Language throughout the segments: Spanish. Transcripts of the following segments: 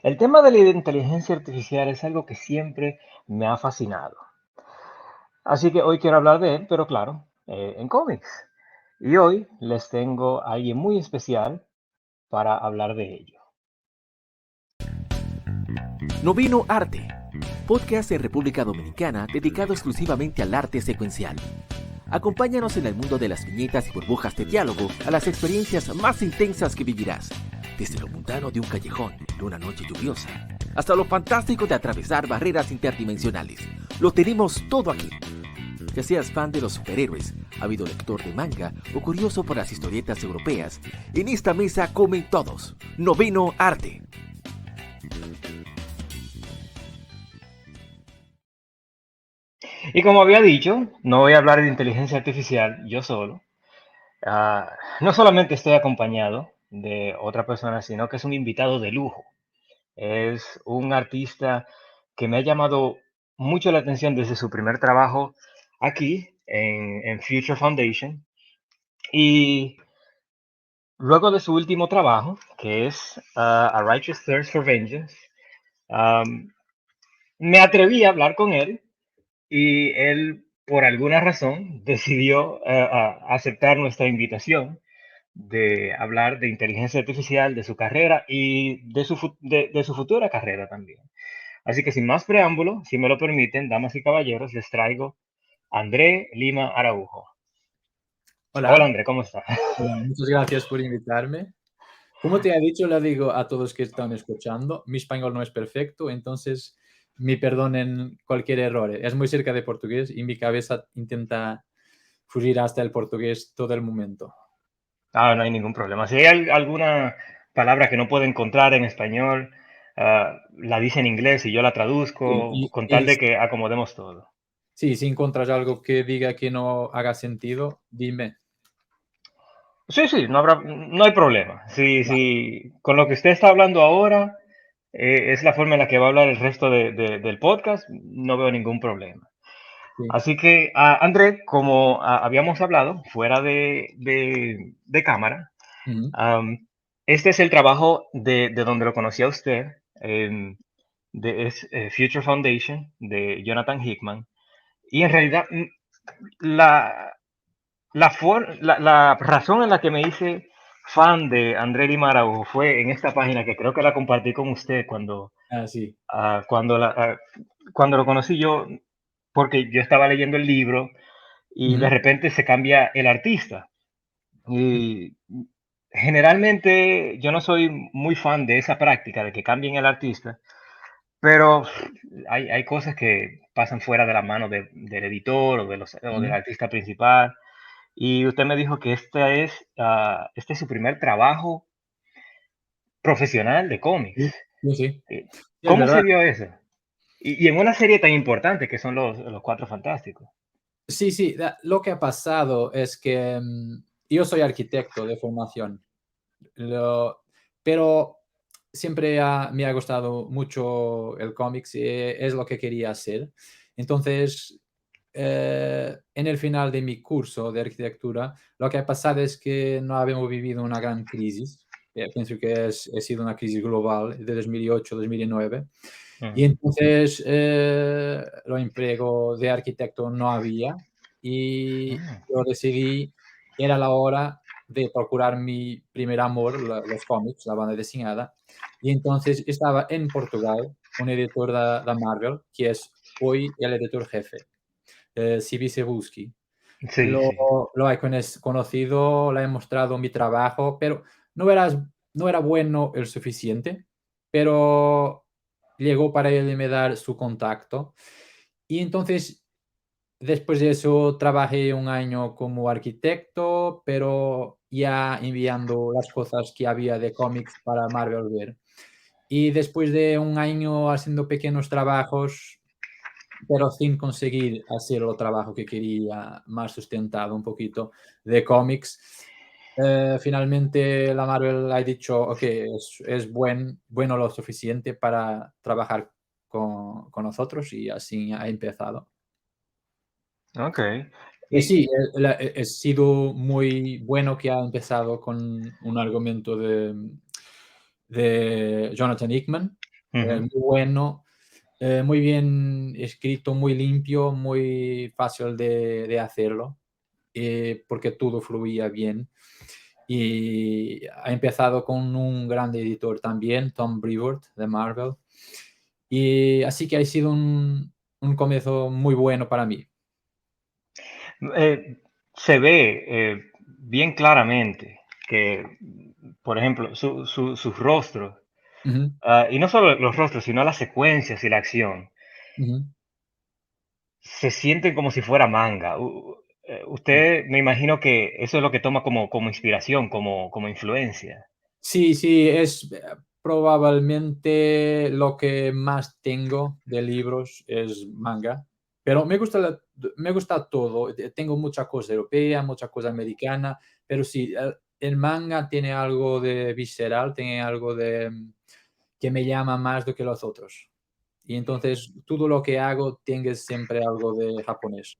El tema de la inteligencia artificial es algo que siempre me ha fascinado. Así que hoy quiero hablar de él, pero claro, en cómics. Y hoy les tengo a alguien muy especial para hablar de ello. Noveno Arte, podcast de República Dominicana dedicado exclusivamente al arte secuencial. Acompáñanos en el mundo de las viñetas y burbujas de diálogo a las experiencias más intensas que vivirás. Desde lo mundano de un callejón de una noche lluviosa, hasta lo fantástico de atravesar barreras interdimensionales. Lo tenemos todo aquí. Ya seas fan de los superhéroes, ávido lector de manga o curioso por las historietas europeas, en esta mesa comen todos. Noveno Arte. Y como había dicho, no voy a hablar de inteligencia artificial yo solo. No solamente estoy acompañado de otra persona, sino que es un invitado de lujo. Es un artista que me ha llamado mucho la atención desde su primer trabajo aquí en Future Foundation. Y luego de su último trabajo, que es A Righteous Thirst for Vengeance, um, me atreví a hablar con él y él, por alguna razón, decidió aceptar nuestra invitación de hablar de inteligencia artificial, de su carrera y de su futura carrera también. Así que sin más preámbulo, si me lo permiten, damas y caballeros, les traigo a André Lima Araujo. Hola Hola, André, ¿cómo está? hola, muchas gracias por invitarme. Como te he dicho, le digo a todos que están escuchando, mi español no es perfecto, entonces me perdonen cualquier error. Es muy cerca de portugués y mi cabeza intenta fugir hasta el portugués todo el momento. No hay ningún problema. Si hay alguna palabra que no puedo encontrar en español, la dice en inglés y yo la Sí, traduzco con tal de que acomodemos todo. sí, si encuentras algo que diga que no haga sentido, dime. Sí, sí, no hay problema. Sí, Vale, sí, con lo que usted está hablando ahora, es la forma en la que va a hablar el resto del podcast, no veo ningún problema. sí. Así que, André, como habíamos hablado fuera de cámara, Ujú. este es el trabajo de donde lo conocí a usted, es Future Foundation, de Jonathan Hickman. Y en realidad, la, la razón en la que me hice fan de André Lima Araujo fue en esta página que creo que la compartí con usted Ah, sí. ah, cuando, la, ah, cuando lo conocí yo, porque yo estaba leyendo el libro y de Ujú. repente se cambia el artista. Y generalmente yo no soy muy fan de esa práctica de que cambien el artista, pero hay cosas que pasan fuera de la mano del editor o del Ujú. artista principal. Y usted me dijo que este es su primer trabajo profesional de cómics. Sí, sí, sí. Eh, Sí, es ¿Cómo verdad. se dio eso? Y en una serie tan importante que son los Cuatro Fantásticos. Sí, sí, lo que ha pasado es que yo soy arquitecto de formación. Lo pero siempre me ha gustado mucho el cómics y es lo que quería hacer. Entonces, en el final de mi curso de arquitectura, lo que ha pasado es que no habíamos vivido una gran crisis. Pienso que ha sido una crisis global de 2008, 2009. Y Ujú. entonces, lo empleo de arquitecto no había y Mm. yo decidí, era la hora de procurar mi primer amor, los cómics, la banda diseñada. Y entonces estaba en Portugal un editor de Marvel, que es hoy el editor jefe, Sibi Sebusky. Sí, Lo, sí. lo he conocido, le he mostrado mi trabajo, pero no era, no era bueno el suficiente, pero llegó para él y me dar su contacto. Y entonces, después de eso, trabajé un año como arquitecto, pero ya enviando las cosas que había de cómics para Marvel ver. Y después de un año haciendo pequeños trabajos, pero sin conseguir hacer el trabajo que quería, más sustentado un poquito de cómics, finalmente la Marvel ha dicho, ok, es bueno lo suficiente para trabajar con nosotros y así ha empezado. Ok. Pues Y, sí, ha sido muy bueno que ha empezado con un argumento de Jonathan Hickman. Ujú. muy bueno, muy bien escrito, muy limpio, muy fácil de hacerlo, porque todo fluía bien. Y ha empezado con un gran editor también, Tom Brevoort, de Marvel. Y así que ha sido un comienzo muy bueno para mí. Se ve bien claramente que, por ejemplo, sus rostros, Ujú, y no solo los rostros, sino las secuencias y la acción, ujú. se sienten como si fuera manga. Usted me imagino que eso es lo que toma como inspiración, como influencia. Sí, sí, es probablemente lo que más tengo de libros es manga, pero me gusta todo. Tengo mucha cosa europea, mucha cosa americana, pero sí, el manga tiene algo de visceral, tiene algo de que me llama más do que los otros. Y entonces todo lo que hago tiene siempre algo de japonés.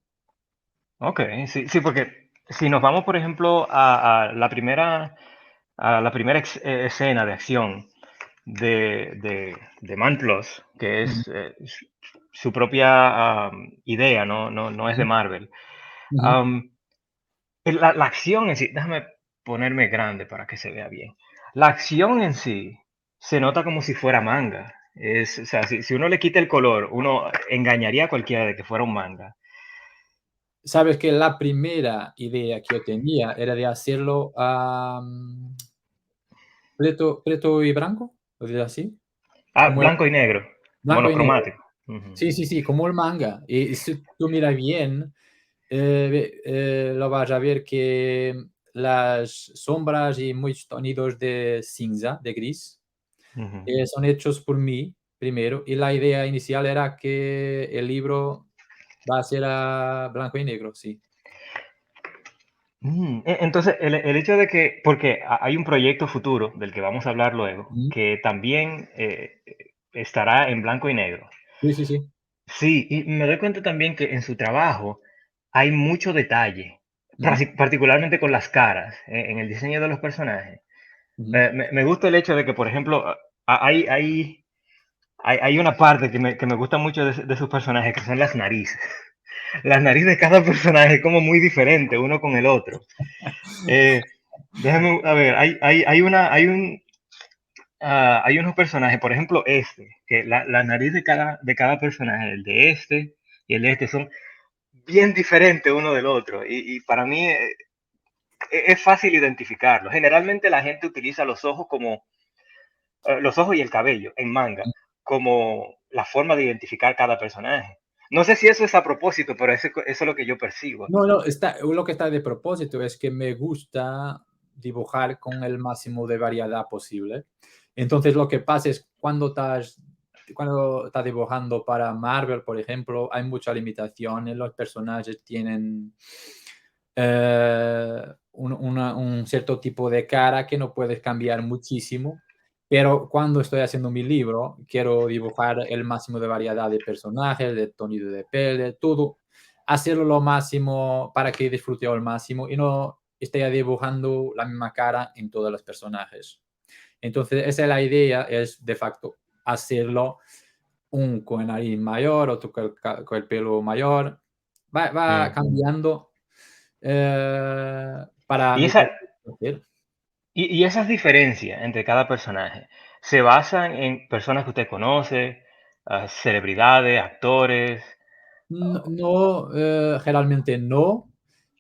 Ok, sí, sí, porque si nos vamos, por ejemplo, a la primera escena de acción de Man Plus, que Ujú, es su propia idea, no es de ujú, Marvel. ujú. Am, la acción en sí, déjame ponerme grande para que se vea bien. La acción en sí se nota como si fuera manga. O sea, si uno le quita el color, uno engañaría a cualquiera de que fuera un manga. Sabes que la primera idea que yo tenía era de hacerlo, preto y blanco, ¿lo diré así? Como el Blanco y negro, blanco y negro. monocromático. Ujú, Sí, sí, sí, como el manga. Y si tú miras bien, lo vas a ver que las sombras y muchos sonidos de cinza, de gris, ujú. son hechos por mí primero, y la idea inicial era que el libro va a ser a blanco y negro, sí. Entonces, el hecho de que, porque hay un proyecto futuro del que vamos a hablar luego, Ujú. que también estará en blanco y negro. Sí, sí, sí. Sí, y me doy cuenta también que en su trabajo hay mucho detalle, Ujú, particularmente con las caras, en el diseño de los personajes. ujú. Me gusta el hecho de que, por ejemplo, hay una parte que me gusta mucho de sus personajes, que son las narices. Las narices de cada personaje es como muy diferente uno con el otro. Eh, Déjame, a ver, hay unos personajes, por ejemplo, que la nariz de cada personaje, el de este y el de este, son bien diferentes uno del otro. Y para mí es fácil identificarlo. Generalmente la gente utiliza los ojos y el cabello en manga como la forma de identificar cada personaje. No sé si eso es a propósito, pero eso es lo que yo percibo. No, no, lo que está de propósito es que me gusta dibujar con el máximo de variedad posible. Entonces, lo que pasa es cuando estás dibujando para Marvel, por ejemplo, hay muchas limitaciones, los personajes tienen un cierto tipo de cara que no puedes cambiar muchísimo, pero cuando estoy haciendo mi libro, quiero dibujar el máximo de variedad de personajes, de tono de piel, de todo, hacerlo lo máximo para que disfrute al máximo y no esté dibujando la misma cara en todos los personajes. Entonces, esa es la idea, es de facto hacerlo un con el nariz mayor, otro con el pelo mayor. Va Mm. cambiando para Y, mi esa, propio placer. y esas diferencias entre cada personaje se basan en personas que usted conoce, celebridades, actores. No, generalmente no.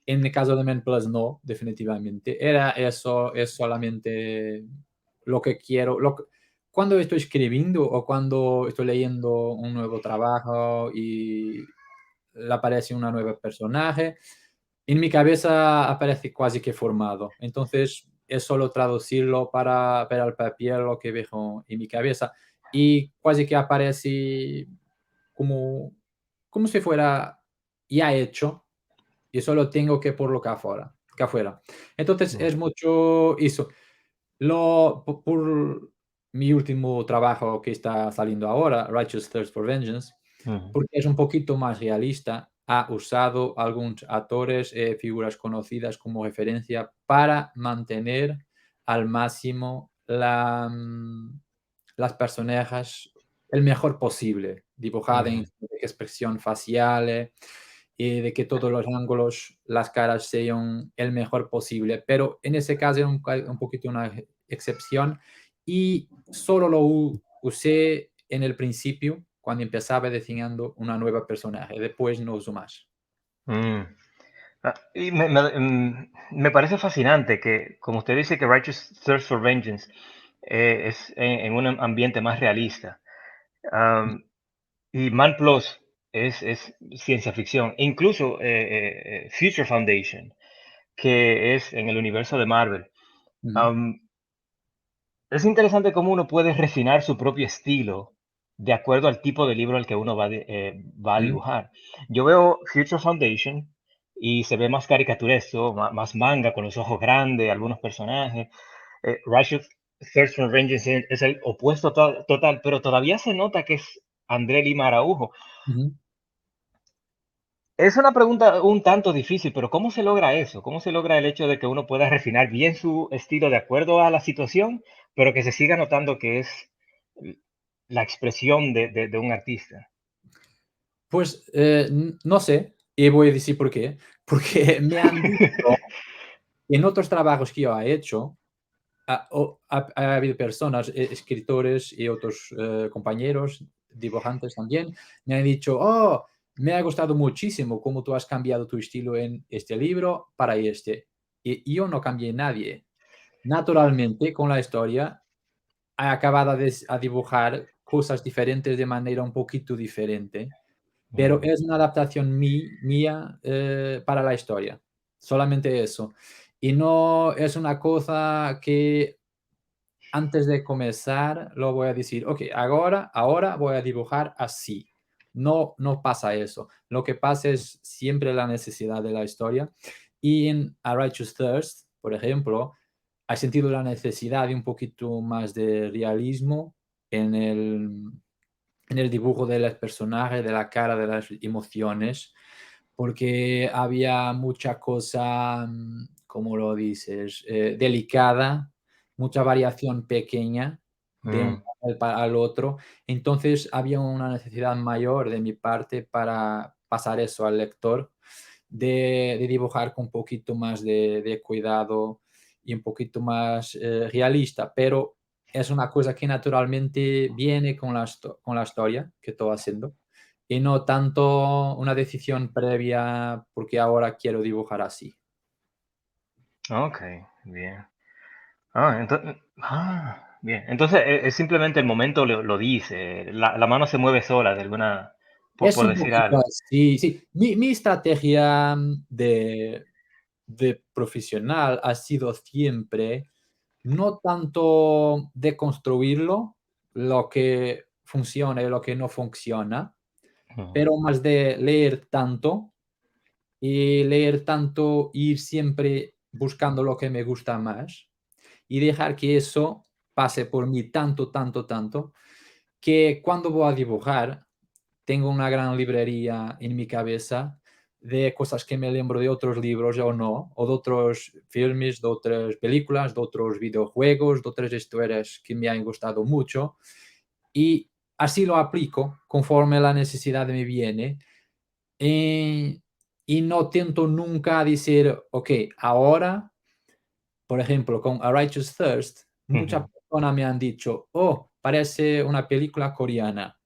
En el caso de Men Plus no, definitivamente. Era eso, es solamente lo que quiero. Cuando estoy escribiendo o cuando estoy leyendo un nuevo trabajo y le aparece una nueva personaje, en mi cabeza aparece casi que formado. Entonces es solo traducirlo para ver al papel lo que veo en mi cabeza y casi que aparece como, como si fuera ya hecho y solo tengo que ponerlo acá afuera. Entonces Mm, es mucho eso. Por mi último trabajo que está saliendo ahora, Righteous Thirst for Vengeance, ujú, porque es un poquito más realista, ha usado algunos actores, figuras conocidas como referencia para mantener al máximo las personajes el mejor posible, dibujada Ujú. en expresión facial, y de que todos los ángulos, las caras sean el mejor posible. Pero en ese caso era un poquito una excepción y solo lo usé en el principio, cuando empezaba diseñando una nueva personaje. Después no uso más. Mm. Y me parece fascinante que, como usted dice, que Righteous Thirst for Vengeance es en un ambiente más realista. Am, y Man Plus es ciencia ficción. E incluso Future Foundation, que es en el universo de Marvel. Ujú, Am, es interesante cómo uno puede refinar su propio estilo de acuerdo al tipo de libro al que uno va a ujú, dibujar. Yo veo Future Foundation y se ve más caricaturesco, más manga, con los ojos grandes, algunos personajes. Righteous Thirst for Vengeance es el opuesto total, pero todavía se nota que es André Lima Araujo. ujú. Es una pregunta un tanto difícil, pero ¿cómo se logra eso? ¿Cómo se logra el hecho de que uno pueda refinar bien su estilo de acuerdo a la situación, pero que se siga notando que es la expresión de un artista? Pues no sé, y voy a decir por qué. Porque me han dicho en otros trabajos que yo he hecho, ha habido personas, escritores y otros compañeros, dibujantes también, me han dicho, oh, me ha gustado muchísimo cómo tú has cambiado tu estilo en este libro para este. Y yo no cambié nadie. Naturalmente, con la historia, he acabado a dibujar cosas diferentes de manera un poquito diferente, pero Mm, es una adaptación mía para la historia. Solamente eso. Y no es una cosa que antes de comenzar, lo voy a decir, ok, ahora voy a dibujar así. No, no pasa eso. Lo que pasa es siempre la necesidad de la historia. Y en A Righteous Thirst, por ejemplo, he sentido la necesidad de un poquito más de realismo en el dibujo de los personajes, de la cara, de las emociones, porque había mucha cosa, ¿cómo lo dices? Delicada, mucha variación pequeña de un mm, papel al otro. Entonces había una necesidad mayor de mi parte para pasar eso al lector, de dibujar con un poquito más de cuidado y un poquito más realista, pero es una cosa que naturalmente viene con la historia que estoy haciendo y no tanto una decisión previa porque ahora quiero dibujar así. ok, bien. Bien. Entonces, es simplemente el momento lo dice, la mano se mueve sola de alguna, Es por un decir poquito algo. así, sí. Mi estrategia de profesional ha sido siempre no tanto de construirlo, lo que funciona y lo que no funciona, Mm, pero más de leer tanto y leer tanto, ir siempre buscando lo que me gusta más y dejar que eso pase por mí tanto, tanto, tanto, que cuando voy a dibujar tengo una gran librería en mi cabeza de cosas que me lembro de otros libros o no, o de otros filmes, de otras películas, de otros videojuegos, de otras historias que me han gustado mucho y así lo aplico conforme la necesidad me viene. eh, y no tento nunca decir, ok, ahora, por ejemplo, con A Righteous Thirst, muchas ujú. personas me han dicho, oh, parece una película coreana,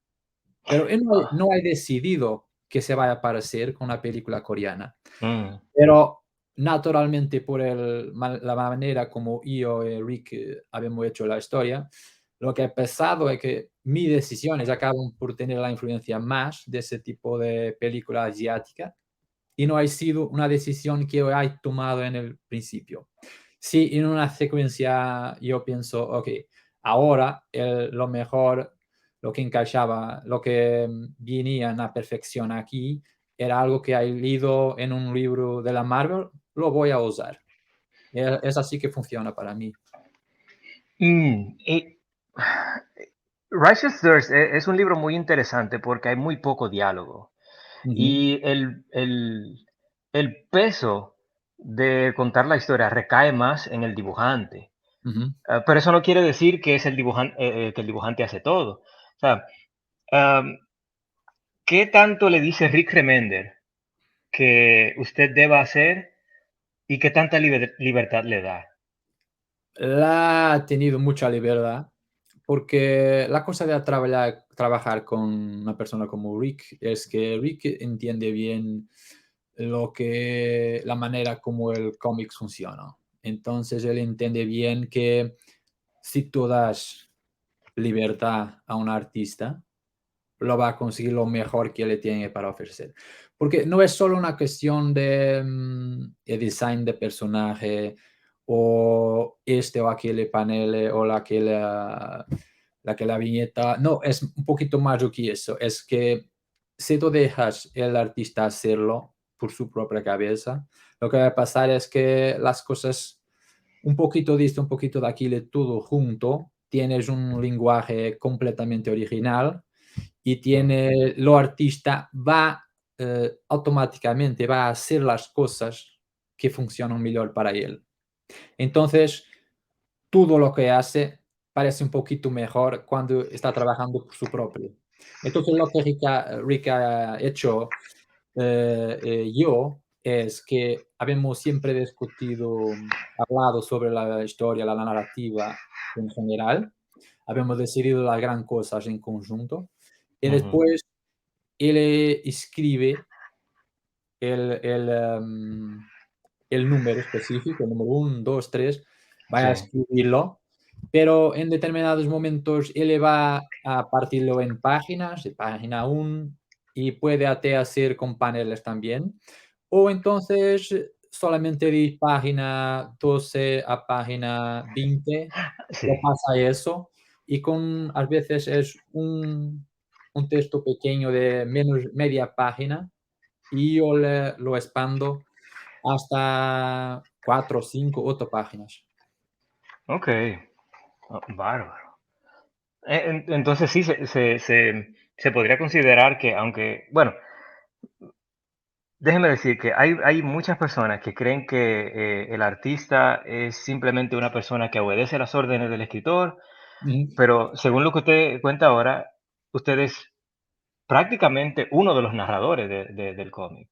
pero él no Ah, ha decidido que se vaya a parecer con una película coreana. mm, Pero naturalmente por la manera como yo y Rick habíamos hecho la historia, lo que he pensado es que mis decisiones acaban por tener la influencia más de ese tipo de película asiática y no ha sido una decisión que yo he tomado en el principio. Sí, en una secuencia yo pienso, ok, ahora lo mejor, lo que encajaba, lo que venía en la perfección aquí, era algo que he leído en un libro de la Marvel, lo voy a usar. Es así que funciona para mí. mm, y- Righteous Thirst es un libro muy interesante porque hay muy poco diálogo. Ujú, Y el peso de contar la historia recae más en el dibujante. ujú, Pero eso no quiere decir que es que el dibujante hace todo. O sea, Am, ¿Qué tanto le dice Rick Remender que usted deba hacer y qué tanta libertad le da? La ha tenido mucha libertad, porque la cosa de trabajar con una persona como Rick es que Rick entiende bien la manera como el cómic funciona. Entonces él entiende bien que si tú das libertad a un artista, lo va a conseguir lo mejor que le tiene para ofrecer. Porque no es solo una cuestión de el design de personaje o este o aquel panel o la viñeta. No, es un poquito más do que eso. Es que si tú dejas el artista hacerlo por su propia cabeza, lo que va a pasar es que las cosas un poquito de esto, un poquito de aquí, de todo junto, tienes un lenguaje completamente original y tiene lo artista va automáticamente va a hacer las cosas que funcionan mejor para él. Entonces, todo lo que hace parece un poquito mejor cuando está trabajando por su propio. Entonces, lo que Rick ha hecho yo es que habemos siempre discutido, hablado sobre la historia, la narrativa en general, habemos decidido las gran cosas en conjunto y Ujú. después él escribe el, el, em, el número específico, el número uno 2 3 va Sí. a escribirlo, pero en determinados momentos él va a partirlo en páginas, de página 1, y puede hacer con paneles también. O entonces solamente de página 12 a página 20 Sí. lo pasa eso, y a veces es un texto pequeño de menos media página y yo lo expando hasta 4 5 8 páginas. Ok. Oh, bárbaro. Entonces sí, se podría considerar que, aunque, bueno, déjeme decir que hay muchas personas que creen que el artista es simplemente una persona que obedece las órdenes del escritor, Ujú. pero según lo que usted cuenta ahora, usted es prácticamente uno de los narradores del cómic.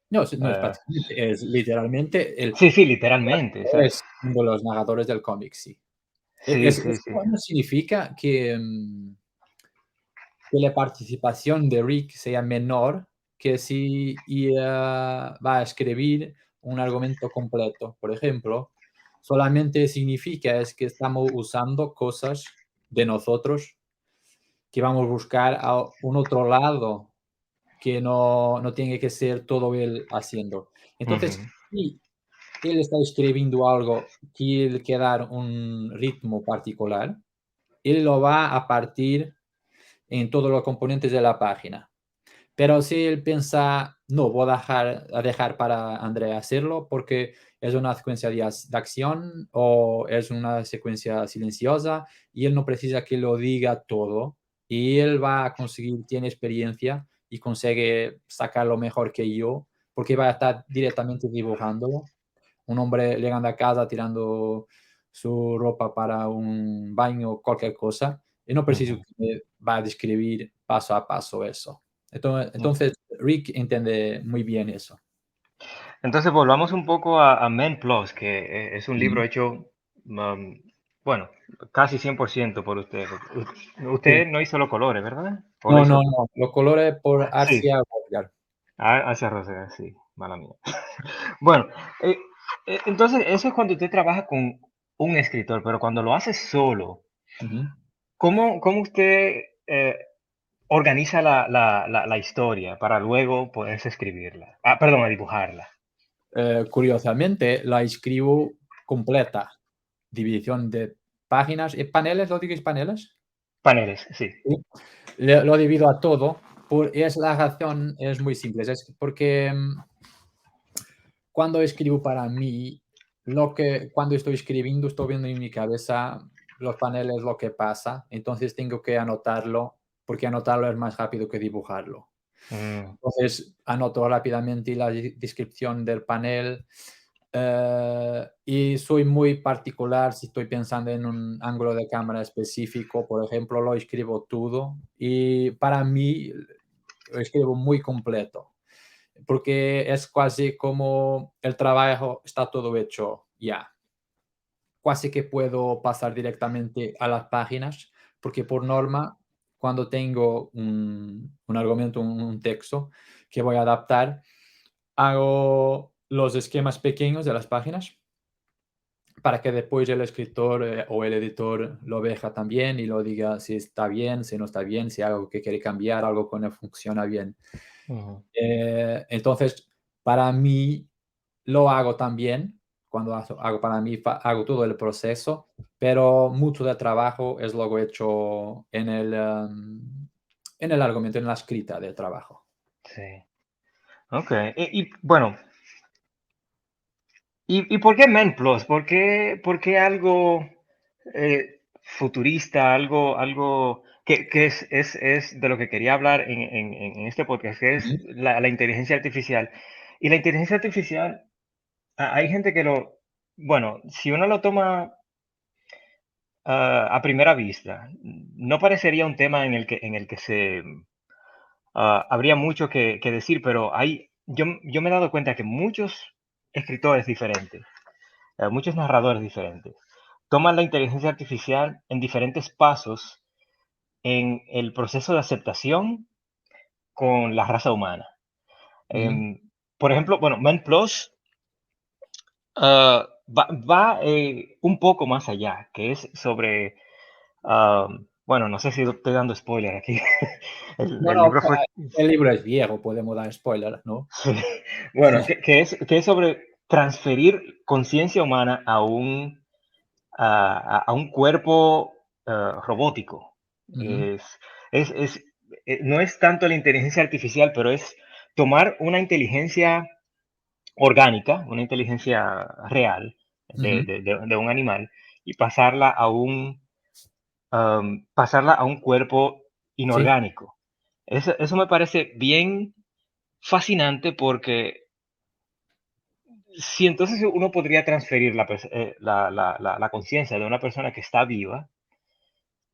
No, no es Eh, prácticamente, es literalmente sí, sí, literalmente. O sea, es uno de los narradores del cómic, sí. sí, sí, sí. Eso no significa que la participación de Rick sea menor que si va a escribir un argumento completo. Por ejemplo, solamente significa es que estamos usando cosas de nosotros que vamos a buscar a un otro lado que no tiene que ser todo él haciendo. Entonces, Ujú, si él está escribiendo algo que él quiere dar un ritmo particular, él lo va a partir en todos los componentes de la página. Pero si él piensa, no, voy a dejar para Andrea hacerlo porque es una secuencia de acción o es una secuencia silenciosa y él no precisa que lo diga todo y él va a conseguir, tiene experiencia y consigue sacar lo mejor que yo porque va a estar directamente dibujándolo. Un hombre llegando a casa tirando su ropa para un baño, cualquier cosa, y no preciso ujú. que va a describir paso a paso eso. Mm. Entonces, Rick entiende muy bien eso. Entonces volvamos un poco a Men Plus, que es un libro Ujú. hecho, bueno, casi 100% por usted. Sí. Usted no hizo los colores, ¿verdad? ¿O lo No, no, hizo? no, los colores por Sí, Arcia Borger. hacia Rosera, sí, mala mía. Bueno, eh, entonces eso es cuando usted trabaja con un escritor, pero cuando lo hace solo, Ujú. ¿cómo usted organiza la historia para luego poderse escribirla? Ah, perdón, a dibujarla. Curiosamente, la escribo completa. División de páginas, paneles, ¿lo dices paneles? Paneles, sí. Sí. Lo divido a todo. La razón es muy simple, es porque cuando escribo para mí, cuando estoy escribiendo, estoy viendo en mi cabeza los paneles, lo que pasa, entonces tengo que anotarlo, porque anotarlo es más rápido que dibujarlo. Mm, Entonces anoto rápidamente la descripción del panel, Y soy muy particular si estoy pensando en un ángulo de cámara específico, por ejemplo, lo escribo todo y para mí lo escribo muy completo, porque es casi como el trabajo está todo hecho ya. Casi que puedo pasar directamente a las páginas, porque por norma, cuando tengo un argumento, un texto que voy a adaptar, hago los esquemas pequeños de las páginas para que después el escritor o el editor lo veja también y lo diga si está bien, si no está bien, si hay algo que quiere cambiar, algo que no funciona bien. Ujú. Entonces, para mí lo hago también, cuando hago para mí, hago todo el proceso, pero mucho del trabajo es luego hecho en el argumento, en la escrita del trabajo. Sí. Ok. Bueno, ¿y por qué Men Plus? Por qué algo futurista, algo que es de lo que quería hablar en este podcast, que es Ujú, la inteligencia artificial? Y la inteligencia artificial, hay gente que bueno, si uno lo toma a primera vista, no parecería un tema en el que habría mucho que decir, pero yo me he dado cuenta que muchos escritores diferentes, muchos narradores diferentes, toman la inteligencia artificial en diferentes pasos en el proceso de aceptación con la raza humana. ujú, Em, por ejemplo, bueno, Man Plus va un poco más allá, que es sobre, bueno, no sé si estoy dando spoiler aquí. no, El no, libro fue, el libro es viejo, podemos dar spoiler, ¿no? sí, bueno, que es sobre transferir conciencia humana a un cuerpo robótico. Ujú, Es, es, no es tanto la inteligencia artificial, pero es tomar una inteligencia orgánica, una inteligencia real ujú. de un animal y pasarla a un cuerpo Sí, inorgánico. Eso me parece bien fascinante porque si entonces uno podría transferir la conciencia de una persona que está viva,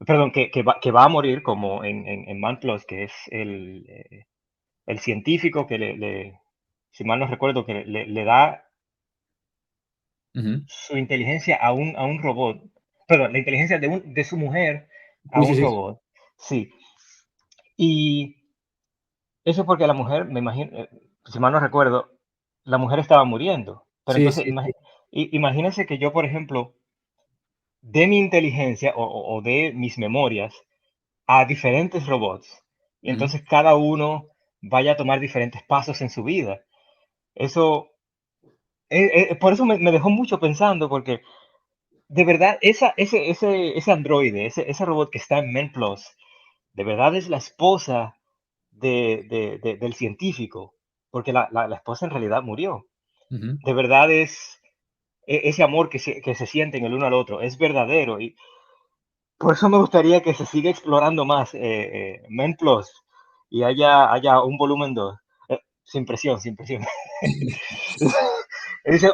perdón, que va a morir, como en Man Plus, que es el científico que si mal no recuerdo, que le da ujú. su inteligencia a un robot, perdón, la inteligencia de su mujer a Sí, sí, un sí. robot, sí. Y eso porque la mujer, me imagino, si mal no recuerdo, la mujer estaba muriendo. Pero Sí, entonces, sí, sí. imagínense que yo, por ejemplo, de mi inteligencia o de mis memorias a diferentes robots. Y Ujú, entonces cada uno vaya a tomar diferentes pasos en su vida. Eso, por eso me dejó mucho pensando, porque de verdad, ese androide, ese robot que está en Men Plus, de verdad es la esposa del científico, porque la esposa en realidad murió. ujú, De verdad es ese amor que se sienten el uno al otro, es verdadero. Y por eso me gustaría que se siga explorando más Men Plus y haya un volumen 2. Sin presión, sin presión.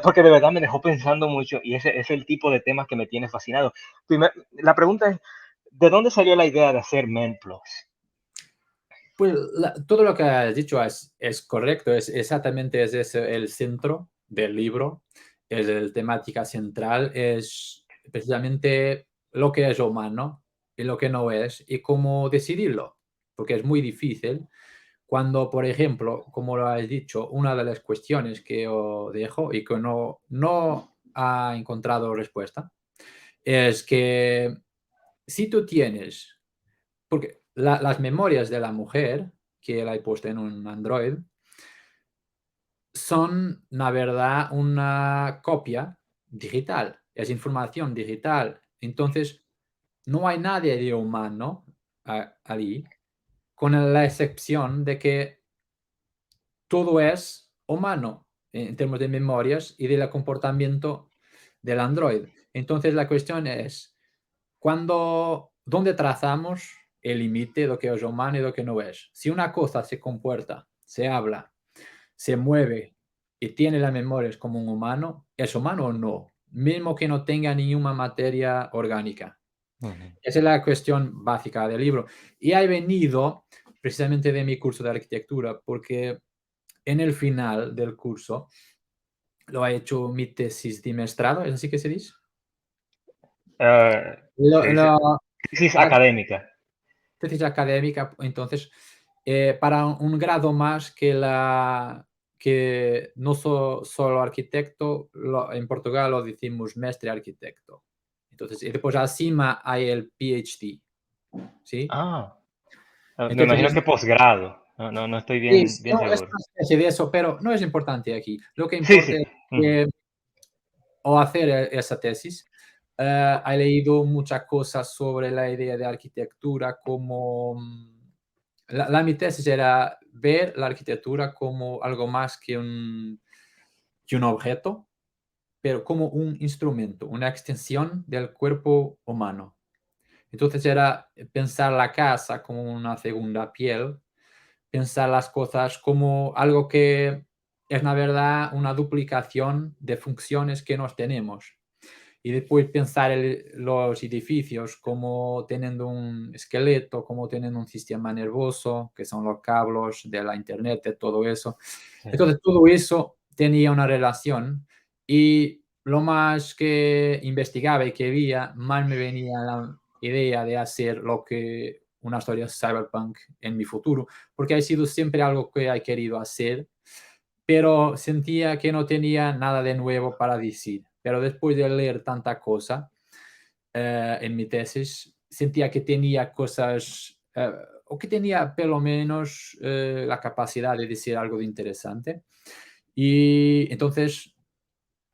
Porque de verdad me dejó pensando mucho y ese es el tipo de temas que me tiene fascinado. La pregunta es, ¿de dónde salió la idea de hacer Men Plus? Pues todo lo que has dicho es correcto, es exactamente es ese el centro del libro, es el temática central, es precisamente lo que es humano y lo que no es y cómo decidirlo, porque es muy difícil cuando, por ejemplo, como lo has dicho, una de las cuestiones que yo dejo y que no ha encontrado respuesta es que si tú tienes porque las memorias de la mujer, que la he puesto en un Android, son, la verdad, una copia digital, es información digital. Entonces, no hay nadie de humano allí, con la excepción de que todo es humano en términos de memorias y del comportamiento del Android. Entonces, la cuestión es, ¿dónde trazamos el límite de lo que es humano y lo que no es? Si una cosa se comporta, se habla, se mueve y tiene las memorias como un humano, ¿es humano o no? Mismo que no tenga ninguna materia orgánica. Ujú. Esa es la cuestión básica del libro. Y ha venido precisamente de mi curso de arquitectura, porque en el final del curso lo ha hecho mi tesis de maestrado, ¿es así que se dice? Se Lo dice lo tesis a académica. tesis académica, entonces, para un grado más que no solo arquitecto, en Portugal lo decimos mestre arquitecto. Entonces, y después encima hay el PhD, ¿sí? Ah, me Entonces, imagino que posgrado. No, no, no estoy bien, es bien no, es seguro. una especie de eso, pero no es importante aquí. Lo que Sí, importa sí. es Ujú. que al hacer esa tesis, he leído muchas cosas sobre la idea de arquitectura como mi tesis era ver la arquitectura como algo más que un objeto, pero como un instrumento, una extensión del cuerpo humano. Entonces era pensar la casa como una segunda piel, pensar las cosas como algo que es, la verdad, una duplicación de funciones que nos tenemos. Y después pensar los edificios como teniendo un esqueleto, como teniendo un sistema nervioso, que son los cables de la internet, de todo eso. Sí. Entonces, todo eso tenía una relación y lo más que investigaba y que veía, más me venía la idea de hacer lo que una historia cyberpunk en mi futuro, porque ha sido siempre algo que he querido hacer, pero sentía que no tenía nada de nuevo para decir. Pero después de leer tanta cosa en mi tesis, sentía que tenía cosas, o que tenía pelo menos la capacidad de decir algo de interesante. Y entonces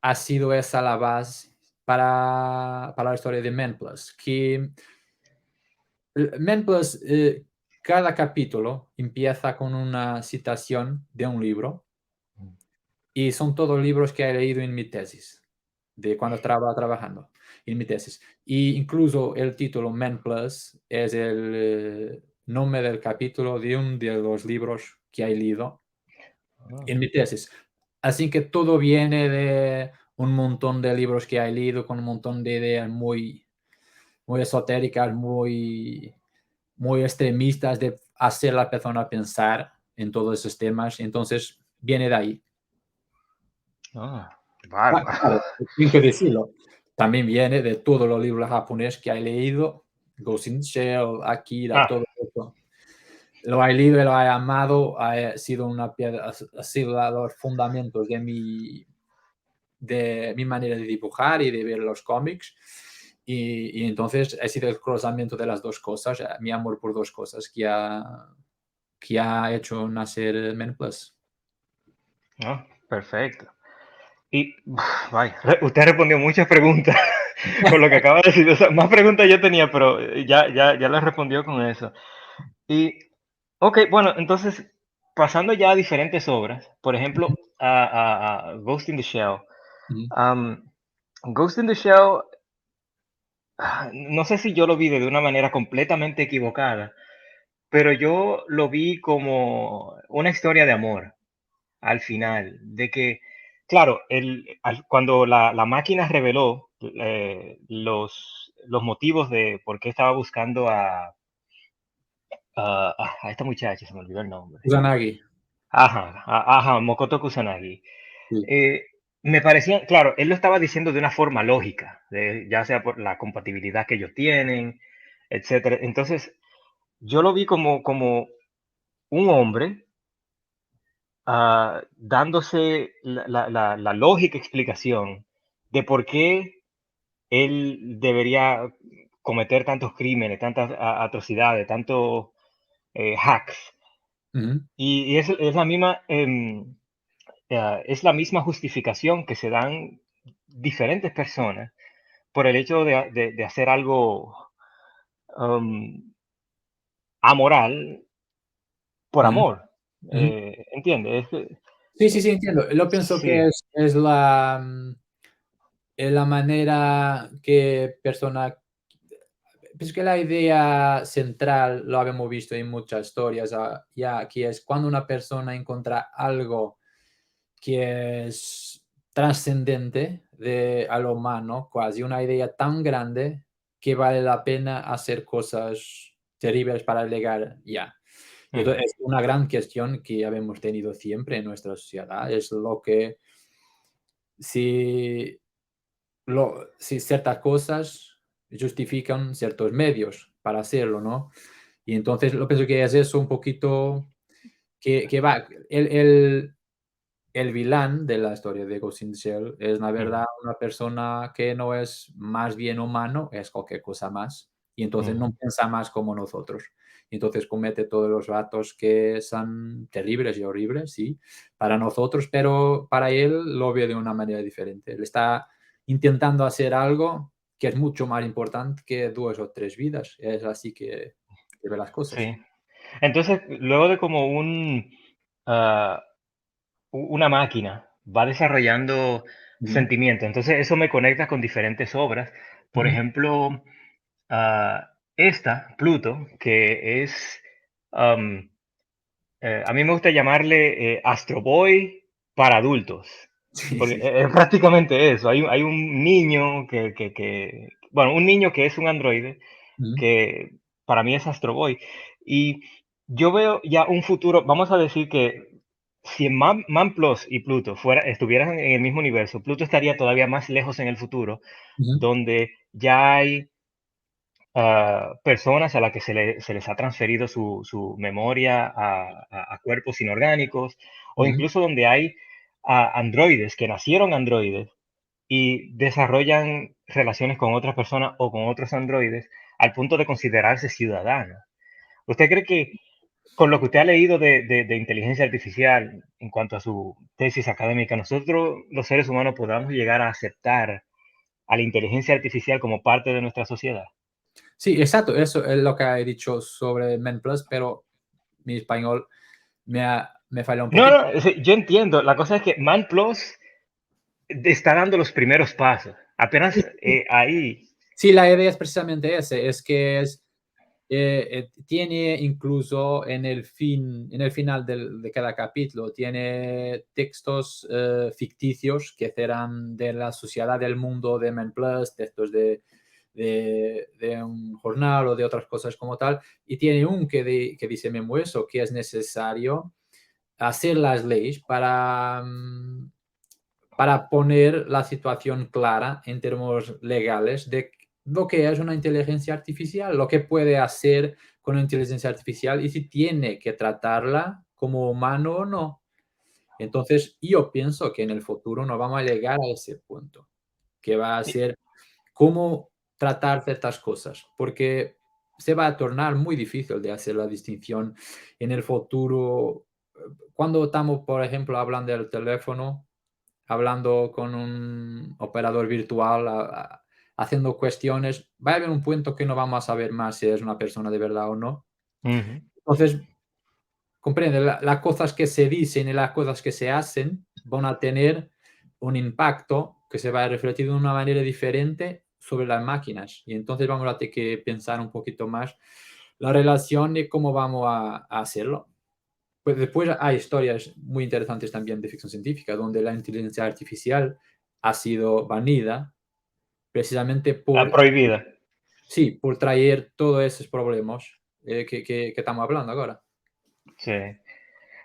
ha sido esa la base para la historia de Men Plus, que Men Plus, cada capítulo empieza con una citación de un libro y son todos libros que he leído en mi tesis, de cuando estaba trabajando en mi tesis. Y incluso el título Men Plus es el nombre del capítulo de uno de los libros que he leído Ah, en mi tesis. Así que todo viene de un montón de libros que he leído con un montón de ideas muy esotéricas, muy extremistas de hacer a la persona pensar en todos esos temas. Entonces, viene de ahí. ah, Claro, bárbaro. tengo que decirlo. También viene de todos los libros japoneses que he leído, Ghost in the Shell, Akira, Ah, todo eso. Lo he leído y lo he amado, ha sido una piedra, ha sido los fundamentos de mi manera de dibujar y de ver los cómics. Y entonces ha sido el cruzamiento de las dos cosas, mi amor por dos cosas que ha hecho nacer Men Plus. ah, perfecto. Y, vaya, usted respondió muchas preguntas con lo que acaba de decir. O sea, más preguntas yo tenía, pero ya las respondió con eso. Y, ok, bueno, entonces, pasando ya a diferentes obras, por ejemplo, a Ghost in the Shell. Ujú, Am, Ghost in the Shell, no sé si yo lo vi de una manera completamente equivocada, pero yo lo vi como una historia de amor al final, de que, claro, cuando la máquina reveló los motivos de por qué estaba buscando a esta muchacha, se me olvidó el nombre. Kusanagi, Ajá, ajá, Mokoto Kusanagi. sí. eh, Me parecía, claro, él lo estaba diciendo de una forma lógica, ya sea por la compatibilidad que ellos tienen, etcétera. Entonces, yo lo vi como un hombre dándose la lógica explicación de por qué él debería cometer tantos crímenes, tantas atrocidades, tantos hacks. Ujú, Y es la misma, es la misma justificación que se dan diferentes personas por el hecho de hacer algo um, amoral por ujú, amor. ujú. ¿Entiendes? Sí, sí, sí, entiendo. Lo pienso que Sí, es es la manera que persona pues que la idea central lo habíamos visto en muchas historias, ya que es cuando una persona encuentra algo que es trascendente a lo humano, casi una idea tan grande que vale la pena hacer cosas terribles para llegar ya. Y entonces Ujú, es una gran cuestión que habemos tenido siempre en nuestra sociedad, es lo que si, si ciertas cosas justifican ciertos medios para hacerlo, ¿no? Y entonces lo pienso que es eso un poquito que va, el vilán de la historia de Ghost in the Shell es, la ujú, verdad, una persona que no es más bien humano, es cualquier cosa más. Y entonces no ujú. piensa más como nosotros. Y entonces comete todos los actos que son terribles y horribles, sí, para nosotros, pero para él lo ve de una manera diferente. Él está intentando hacer algo que es mucho más importante que 2 o 3 vidas. Es así que ve las cosas. Sí. Entonces, luego de como ah, una máquina va desarrollando Ujú, sentimientos, entonces eso me conecta con diferentes obras. Por ujú. ejemplo, Pluto, que es, am, a mí me gusta llamarle Astro Boy para adultos, Sí, porque sí. es prácticamente eso. Hay un niño bueno, un niño que es un androide, Ujú, que para mí es Astro Boy. Y yo veo ya un futuro, vamos a decir que si Man Plus y Pluto estuvieran en el mismo universo, Pluto estaría todavía más lejos en el futuro, ujú, donde ya hay personas a las que se les ha transferido su memoria a cuerpos inorgánicos, o ujú. incluso donde hay androides que nacieron androides y desarrollan relaciones con otras personas o con otros androides al punto de considerarse ciudadanos. ¿Usted cree que con lo que usted ha leído de inteligencia artificial en cuanto a su tesis académica, nosotros los seres humanos podamos llegar a aceptar a la inteligencia artificial como parte de nuestra sociedad? Sí, exacto, eso es lo que he dicho sobre Men Plus, pero mi español me falla un No, poquito. no, yo entiendo. La cosa es que Man Plus está dando los primeros pasos. Sí, Apenas sí. ahí. Sí, la idea es precisamente ese, es que tiene incluso en el final de cada capítulo, tiene textos ficticios que serán de la sociedad del mundo de Men Plus, textos de un jornal o de otras cosas como tal, y tiene un que dice mismo eso, que es necesario hacer las leyes para poner la situación clara en términos legales de lo que es una inteligencia artificial, lo que puede hacer con una inteligencia artificial y si tiene que tratarla como humano o no. Entonces, yo pienso que en el futuro no vamos a llegar a ese punto, que va a ser cómo tratar ciertas cosas, porque se va a tornar muy difícil de hacer la distinción en el futuro. Cuando estamos, por ejemplo, hablando del teléfono, hablando con un operador virtual, haciendo cuestiones, va a haber un punto que no vamos a saber más si es una persona de verdad o no. Ujú. Entonces, comprende, las cosas que se dicen y las cosas que se hacen van a tener un impacto que se va a refletir de una manera diferente sobre las máquinas. Y entonces vamos a tener que pensar un poquito más la relación de cómo vamos a hacerlo. Pues después hay historias muy interesantes también de ficción científica, donde la inteligencia artificial ha sido banida precisamente La prohibida. sí, por traer todos esos problemas que estamos hablando ahora. Sí.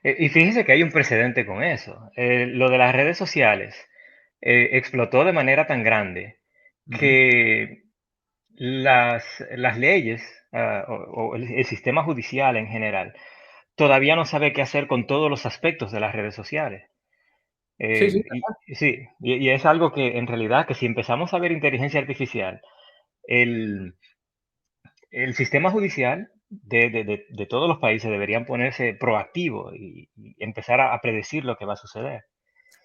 Y fíjese que hay un precedente con eso. Lo de las redes sociales explotó de manera tan grande Ujú. que las leyes o el sistema judicial en general todavía no sabe qué hacer con todos los aspectos de las redes sociales. Sí, sí, Sí, y es algo que en realidad, que si empezamos a ver inteligencia artificial, el, el sistema judicial de todos los países deberían ponerse proactivo y empezar a predecir lo que va a suceder.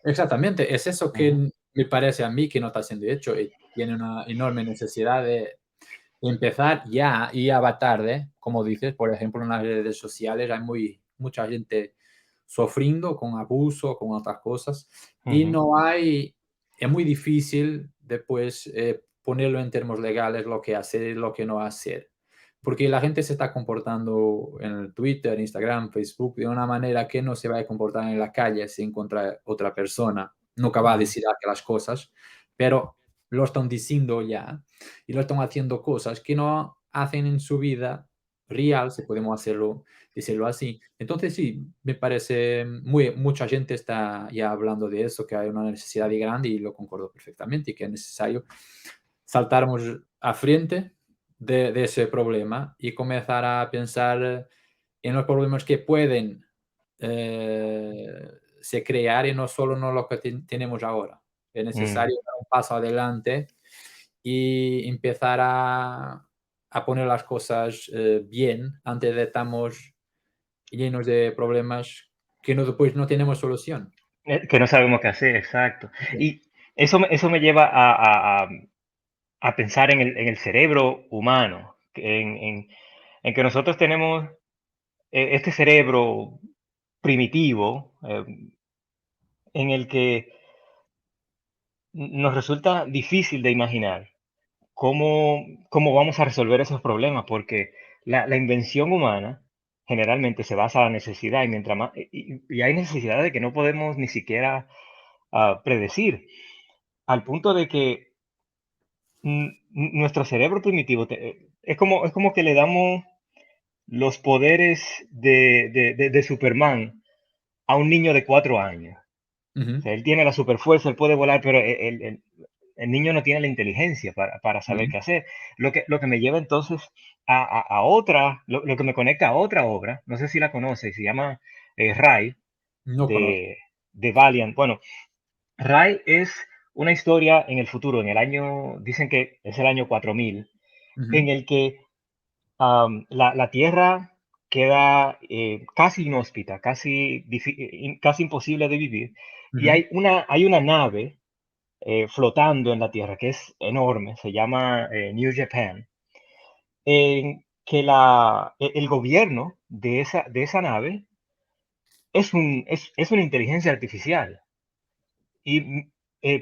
exactamente. Es eso Ujú, que me parece a mí que no está siendo hecho y tiene una enorme necesidad de empezar ya y ya va tarde, como dices, por ejemplo, en las redes sociales hay mucha gente sufriendo con abuso, con otras cosas, y ujú. no hay, es muy difícil después ponerlo en términos legales lo que hacer y lo que no hacer. Porque la gente se está comportando en el Twitter, Instagram, Facebook de una manera que no se va a comportar en la calle si encuentra otra persona. nunca va a Ujú. decir aquellas cosas, pero lo están diciendo ya y lo están haciendo cosas que no hacen en su vida real, si podemos decirlo así. Entonces sí, me parece mucha gente está ya hablando de eso, que hay una necesidad de grande y lo concuerdo perfectamente y que es necesario saltarmos a frente de ese problema y comenzar a pensar en los problemas que pueden se crear y no solo no lo que tenemos ahora. Es Mm. necesario dar un paso adelante y empezar a poner las cosas bien antes de estamos llenos de problemas que no, después no tenemos solución. Que no sabemos qué hacer, exacto. Sí. Y eso me lleva a pensar en el cerebro humano, en que nosotros tenemos este cerebro primitivo, en el que nos resulta difícil de imaginar cómo vamos a resolver esos problemas, porque la invención humana generalmente se basa en la necesidad y mientras más, y hay necesidades que no podemos ni siquiera predecir, al punto de que nuestro cerebro primitivo es como que le damos los poderes de Superman a un niño de 4 años. O Ujú, sea, él tiene la superfuerza, él puede volar, pero el niño no tiene la inteligencia para saber ujú. qué hacer. Lo que me lleva entonces a otra, lo que me conecta a otra obra, no sé si la conoces, se llama Rai, No conozco. de Valiant. Bueno, Rai es una historia en el futuro, en el año, dicen que es el año 4000, Ujú, en el que la Tierra queda casi inhóspita, casi imposible de vivir, y ujú, hay una nave flotando en la Tierra que es enorme, se llama New Japan, en que el gobierno de esa nave es una inteligencia artificial. Y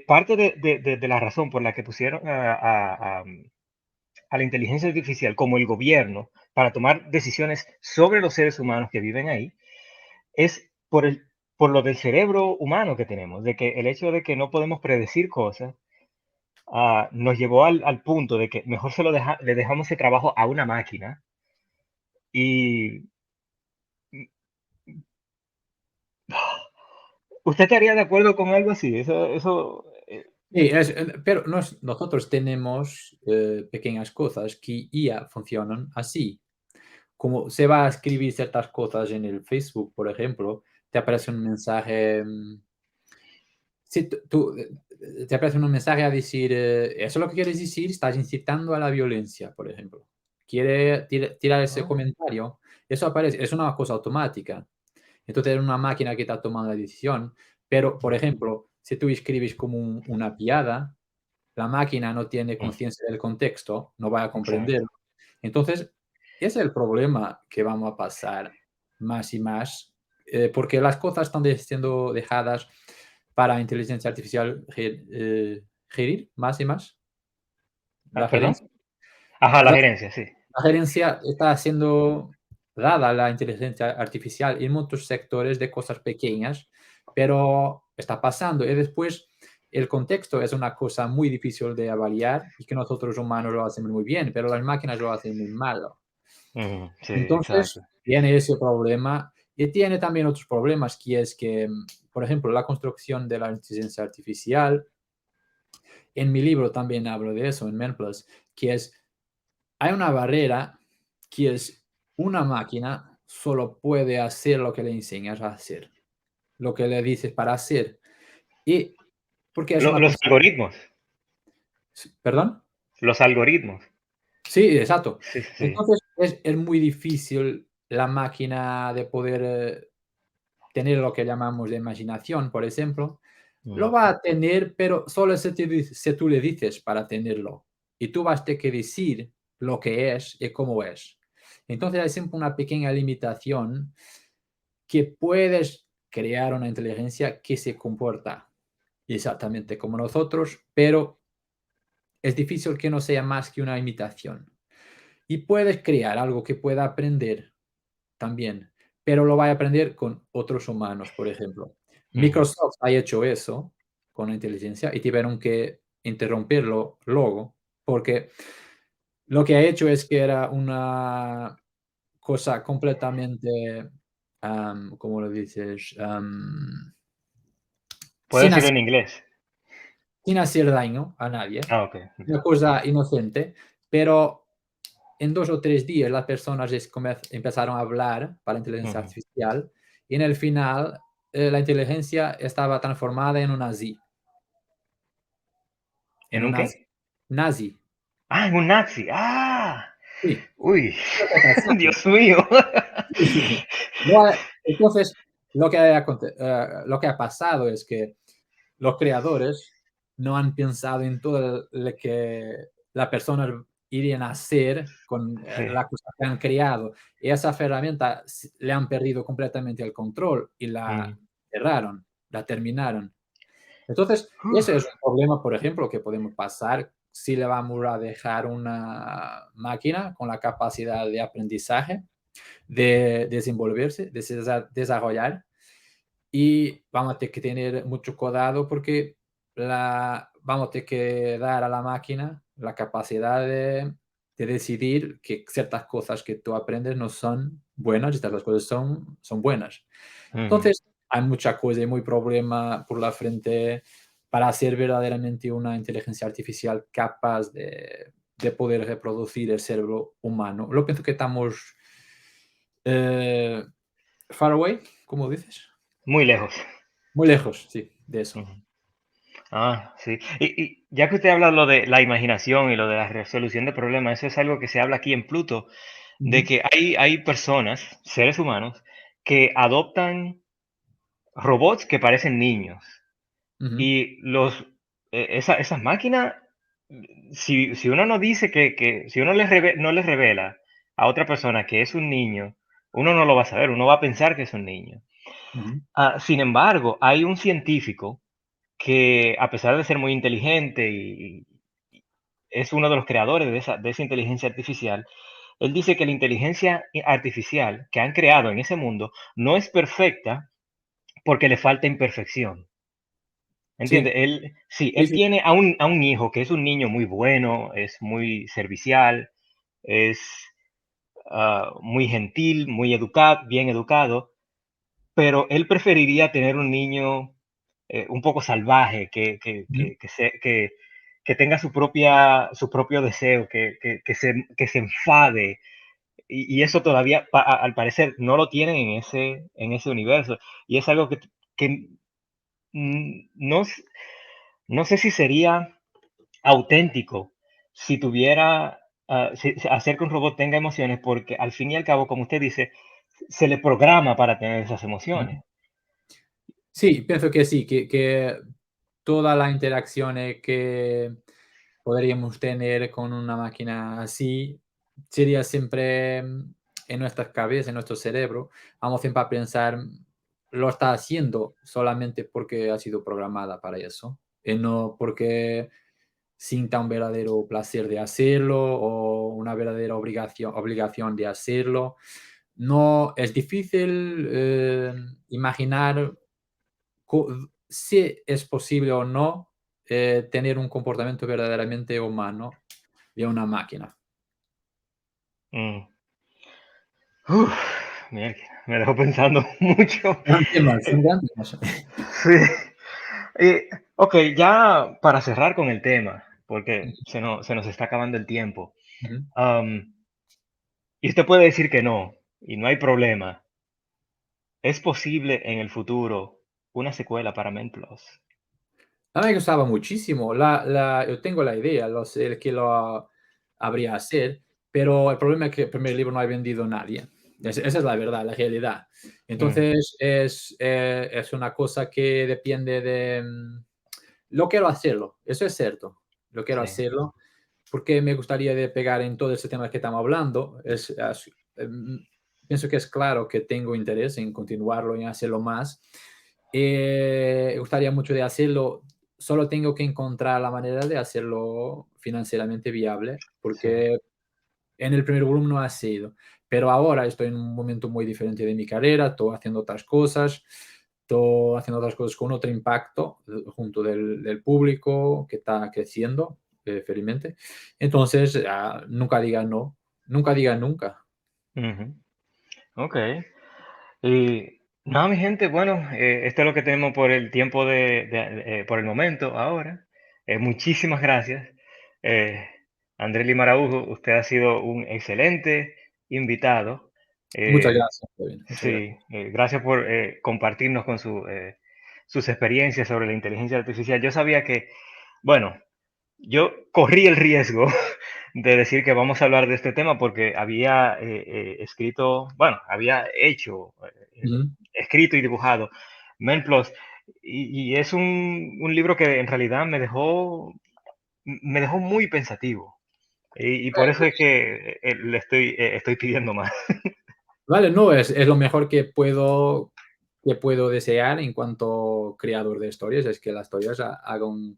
parte de la razón por la que pusieron a la inteligencia artificial como el gobierno para tomar decisiones sobre los seres humanos que viven ahí, es por lo del cerebro humano que tenemos, de que el hecho de que no podemos predecir cosas, nos llevó al punto de que mejor le dejamos ese trabajo a una máquina y ¿usted estaría de acuerdo con algo así? sí, pero nosotros tenemos pequeñas cosas que ya funcionan así. Como se va a escribir ciertas cosas en el Facebook, por ejemplo, te aparece un mensaje, si te aparece un mensaje a decir, eso es lo que quieres decir, estás incitando a la violencia, por ejemplo. Quiere tirar ese Ah, comentario, eso aparece, es una cosa automática. Entonces es una máquina que está tomando la decisión, pero, por mm, ejemplo, si tú escribes como una piada, la máquina no tiene mm, conciencia del contexto, no va a exacto. comprenderlo. Entonces, ese es el problema que vamos a pasar más y más, porque las cosas están siendo dejadas para inteligencia artificial gerir más y más. La ¿Perdón? gerencia, Ajá, la la, gerencia, sí. la gerencia está siendo dada a la inteligencia artificial en muchos sectores de cosas pequeñas, pero está pasando. Y después el contexto es una cosa muy difícil de avaliar y que nosotros humanos lo hacemos muy bien, pero las máquinas lo hacen muy mal. Ujú, sí, exacto. Entonces, tiene ese problema y tiene también otros problemas, que es que, por ejemplo, la construcción de la inteligencia artificial, en mi libro también hablo de eso, en MenPlus, que es, hay una barrera que es una máquina solo puede hacer lo que le enseñas a hacer, lo que le dices para hacer. Y porque es una Los cosa, algoritmos, ¿perdón? los algoritmos. Sí, exacto. Sí, sí, sí. Entonces, es muy difícil la máquina de poder tener lo que llamamos de imaginación, por ejemplo, lo Mm, va a tener, pero solo si tú le dices para tenerlo. Y tú vas a tener que decir lo que es y cómo es. Entonces hay siempre una pequeña limitación que puedes crear una inteligencia que se comporta exactamente como nosotros, pero es difícil que no sea más que una imitación. Y puedes crear algo que pueda aprender también, pero lo va a aprender con otros humanos, por ejemplo. ujú, Microsoft ha hecho eso con la inteligencia y tuvieron que interrumpirlo luego, porque lo que ha hecho es que era una cosa completamente, ¿cómo lo dices? Puedo Sin decirlo hacer, en inglés. sin hacer daño a nadie, Ah, ok. una cosa inocente, pero en 2 o 3 días las personas empezaron a hablar para la inteligencia Ujú. artificial y en el final la inteligencia estaba transformada en ¿En un una qué? nazi. Ah, en un Nazi. Ah, Sí, uy, lo que ha pasado. Dios mío. Sí, sí, sí. No, entonces, lo que ha pasado es que los creadores no han pensado en todo lo que las personas irían a hacer con Sí. la cosa que han creado. Y esa herramienta le han perdido completamente el control y la Mm. cerraron, la terminaron. Entonces, ese es Uf. un problema, por ejemplo, que podemos pasar si le vamos a dejar una máquina con la capacidad de aprendizaje, de desenvolverse, de desarrollar, y vamos a tener que tener mucho cuidado porque vamos a tener que dar a la máquina la capacidad de decidir que ciertas cosas que tú aprendes no son buenas y ciertas cosas son buenas. Ujú. Entonces, hay mucha cosa y muy problema por la frente para ser verdaderamente una inteligencia artificial capaz de poder reproducir el cerebro humano. Lo pienso que estamos eh, far away, ¿cómo dices? Muy lejos. Muy lejos, sí, de eso. Ujú. Ah, sí. Y ya que usted habla lo de la imaginación y lo de la resolución de problemas, eso es algo que se habla aquí en Pluto, de Ujú, que hay personas, seres humanos, que adoptan robots que parecen niños. ujú, Y esas máquinas, si uno no dice si uno no les revela a otra persona que es un niño, uno no lo va a saber, uno va a pensar que es un niño. ujú, Sin embargo, hay un científico que, a pesar de ser muy inteligente y es uno de los creadores de esa inteligencia artificial, él dice que la inteligencia artificial que han creado en ese mundo no es perfecta porque le falta imperfección. sí, ¿Entiende? Él, sí, sí, él sí. tiene a un hijo que es un niño muy bueno, es muy servicial, es muy gentil, muy educado, bien educado, pero él preferiría tener un niño un poco salvaje, Ujú, que tenga su propio deseo, que se enfade. Y eso todavía, al parecer, no lo tienen en ese universo. Y es algo que no, no sé si sería auténtico si tuviera, hacer que un robot tenga emociones, porque al fin y al cabo, como usted dice, se le programa para tener esas ujú. emociones. Sí, pienso que sí, que toda la interacción que podríamos tener con una máquina así sería siempre en nuestras cabezas, en nuestro cerebro. Vamos siempre a pensar, lo está haciendo solamente porque ha sido programada para eso, y no porque sienta un verdadero placer de hacerlo o una verdadera obligación de hacerlo. No es difícil imaginar si es posible o no tener un comportamiento verdaderamente humano de una máquina. Mm. Uf, mierda, me dejó pensando mucho. Gran tema, son Eh, gran temas. Sí. Ok, ya para cerrar con el tema, porque se nos está acabando el tiempo. Ujú. am, y usted puede decir que no, y no hay problema. ¿Es posible en el futuro una secuela para Men Plus? A mí me gustaba muchísimo. Yo tengo la idea, lo sé que lo habría hacer, pero el problema es que el primer libro no ha vendido nadie. Esa es la verdad, la realidad. Mm, Entonces, es una cosa que depende de... lo quiero hacerlo, eso es cierto. Lo quiero sí, hacerlo porque me gustaría de pegar en todo ese tema que estamos hablando. Pienso que es claro que tengo interés en continuarlo, en hacerlo más. Me gustaría mucho de hacerlo, solo tengo que encontrar la manera de hacerlo financieramente viable, sí. porque en el primer volumen no ha sido, pero ahora estoy en un momento muy diferente de mi carrera, estoy haciendo otras cosas, haciendo otras cosas con otro impacto junto del público que está creciendo felizmente. Entonces, nunca diga no, nunca diga nunca. Ujú. Ok. Y nada, mi gente, bueno, esto es lo que tenemos por el tiempo por el momento ahora. Muchísimas gracias. Eh, Andrés Limaraujo, usted ha sido un excelente invitado. Muchas Eh, gracias, Kevin, muchas gracias. sí, gracias por compartirnos con sus experiencias sobre la inteligencia artificial. Yo sabía que, bueno, yo corrí el riesgo de decir que vamos a hablar de este tema porque había escrito, bueno, había hecho, Ujú. escrito y dibujado Men Plus, y es un libro que en realidad me dejó muy pensativo. Y por eso es que estoy pidiendo más. Vale, no, es lo mejor que puedo desear en cuanto creador de historias, es que las historias hagan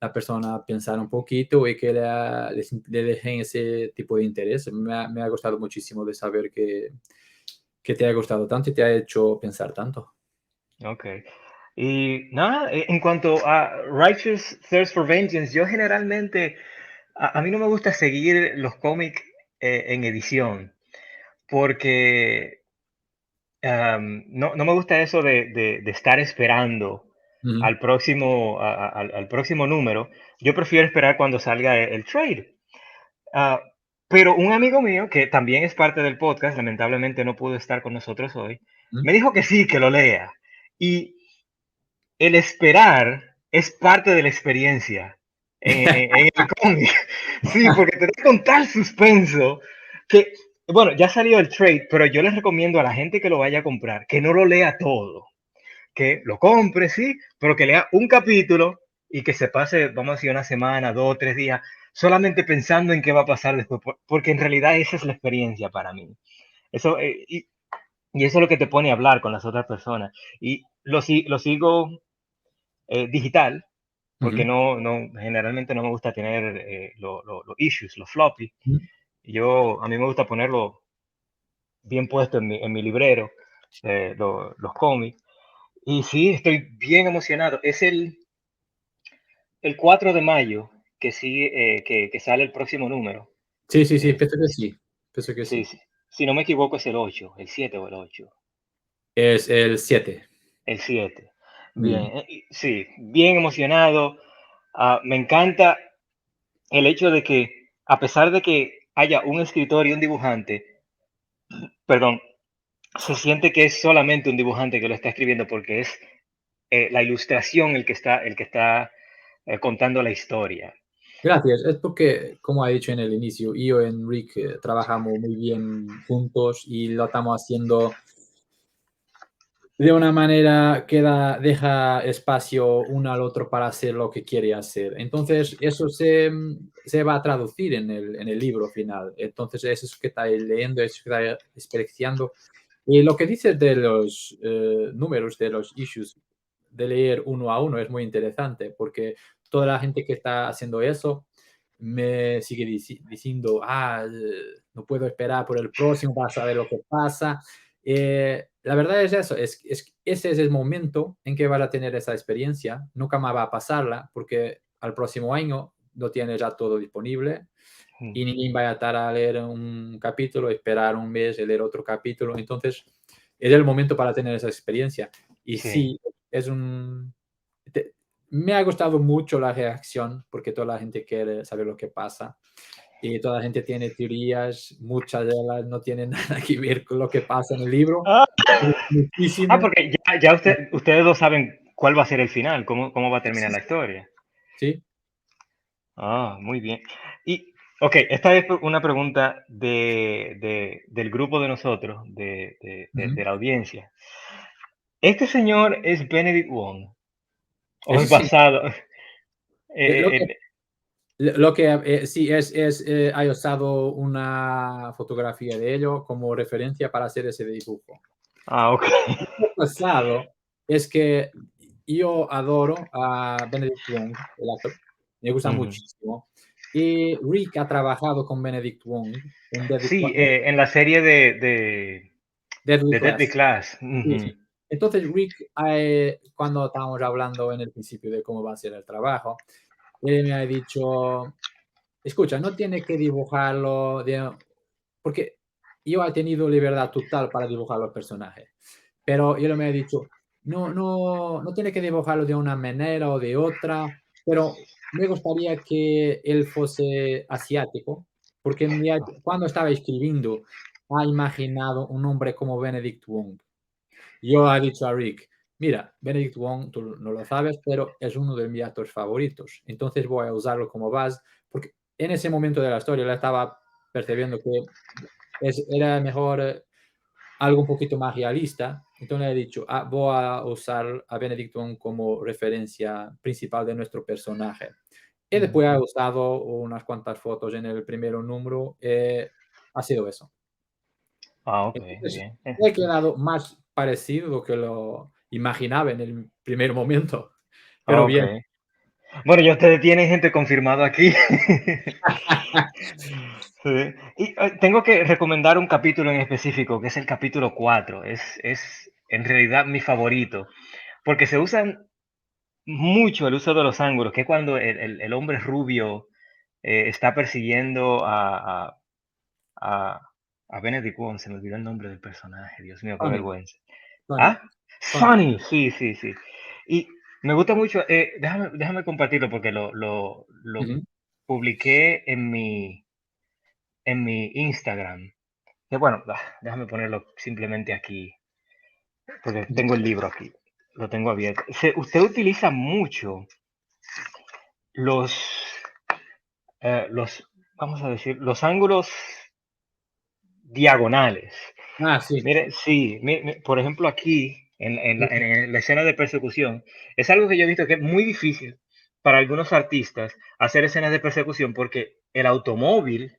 la persona pensar un poquito y que le dejen ese tipo de interés. Me ha gustado muchísimo de saber que te ha gustado tanto y te ha hecho pensar tanto. Ok. Y nada, en cuanto a Righteous Thirst for Vengeance, yo generalmente, a mí no me gusta seguir los cómics en edición, porque no me gusta eso de estar esperando Ujú, al próximo número. Yo prefiero esperar cuando salga el trade. Ah, pero un amigo mío, que también es parte del podcast, lamentablemente no pudo estar con nosotros hoy, ujú. me dijo que sí, que lo lea. Y el esperar es parte de la experiencia en el cómic. Sí, porque te da con tal suspenso que, bueno, ya salió el trade, pero yo les recomiendo a la gente que lo vaya a comprar que no lo lea todo, que lo compre, sí, pero que lea un capítulo y que se pase, vamos a decir, una semana, 2 o 3 días, solamente pensando en qué va a pasar después, porque en realidad esa es la experiencia para mí. Eso, y eso es lo que te pone a hablar con las otras personas. Y lo sigo digital, porque Ujú, generalmente no me gusta tener los issues, los floppy. ujú. A mí me gusta ponerlo bien puesto en mi librero, los cómics. Y sí, estoy bien emocionado. Es el 4 de mayo que, sí, que sale el próximo número. Sí, sí, sí, Eh, pienso que sí, pienso que sí, sí. sí, si no me equivoco es el 8 el 7 o el 8 Es el 7. el 7. Bien, Mm. sí, bien emocionado. Me encanta el hecho de que, a pesar de que haya un escritor y un dibujante, perdón, se siente que es solamente un dibujante que lo está escribiendo porque es la ilustración el que está contando la historia. Gracias. Es porque, como ha dicho en el inicio, yo y Enrique trabajamos muy bien juntos y lo estamos haciendo de una manera que deja espacio uno al otro para hacer lo que quiere hacer. Entonces, eso se va a traducir en el libro final. Entonces, eso es que está leyendo, eso que está experienciando. Y lo que dices de los números, de los issues, de leer uno a uno, es muy interesante, porque toda la gente que está haciendo eso me sigue diciendo, no puedo esperar por el próximo para saber lo que pasa. La verdad es eso, ese es el momento en que vas a tener esa experiencia, nunca más va a pasarla, porque al próximo año lo tienes ya todo disponible Mm, y ninguém va a estar a leer un capítulo, esperar un mes y leer otro capítulo. Entonces, es el momento para tener esa experiencia. Y sí. sí, es un... te- me ha gustado mucho la reacción, porque toda la gente quiere saber lo que pasa. Y toda la gente tiene teorías, muchas de ellas no tienen nada que ver con lo que pasa en el libro. Ah, Muchísimo. porque ya ustedes dos saben cuál va a ser el final, cómo va a terminar la historia. Sí. Muy bien. Y, ok, esta es una pregunta del grupo de nosotros, Ujú. de la audiencia. ¿Este señor es Benedict Wong? ¿O Eso es sí. basado? Lo eh, que, eh, lo que sí ha usado una fotografía de ello como referencia para hacer ese dibujo. ok. Lo que ha pasado es que yo adoro a Benedict Wong, el actor, me gusta Ujú. muchísimo. Y Rick ha trabajado con Benedict Wong en Sí, en la serie de Deadly Deadly Class. Class. Sí, Ujú. sí. Entonces, Rick, cuando estábamos hablando en el principio de cómo va a ser el trabajo, él me ha dicho, escucha, no tiene que dibujarlo porque yo he tenido libertad total para dibujar los personajes, pero él me ha dicho, no tiene que dibujarlo de una manera o de otra, pero me gustaría que él fuese asiático, porque cuando estaba escribiendo ha imaginado un hombre como Benedict Wong. Yo he dicho a Rick, mira, Benedict Wong, tú no lo sabes, pero es uno de mis actores favoritos. Entonces voy a usarlo como base, porque en ese momento de la historia le estaba percibiendo que era mejor algo un poquito más realista. Entonces he dicho, voy a usar a Benedict Wong como referencia principal de nuestro personaje. Y después he usado unas cuantas fotos en el primer número. Ha sido eso. Ah, ok, Entonces, bien. he quedado más parecido lo que lo imaginaba en el primer momento, pero Ok. bien. Bueno, ya ustedes tienen gente confirmado aquí. Sí. Y tengo que recomendar un capítulo en específico, que es el capítulo 4. Es en realidad mi favorito, porque se usan mucho el uso de los ángulos, que es cuando el hombre rubio está persiguiendo a, a Benedict Wong. Se me olvidó el nombre del personaje, Dios mío, qué Tony, vergüenza. Tony, ¿Ah? Tony. Sunny, sí, sí, sí. Y me gusta mucho, déjame compartirlo porque lo Ujú, publiqué en mi Instagram. Que bueno, déjame ponerlo simplemente aquí, porque ujú. tengo el libro aquí, lo tengo abierto. Usted utiliza mucho los, vamos a decir, los ángulos diagonales. Sí. Mire, sí, por ejemplo aquí, Sí, sí. en la escena de persecución, es algo que yo he visto que es muy difícil para algunos artistas hacer escenas de persecución porque el automóvil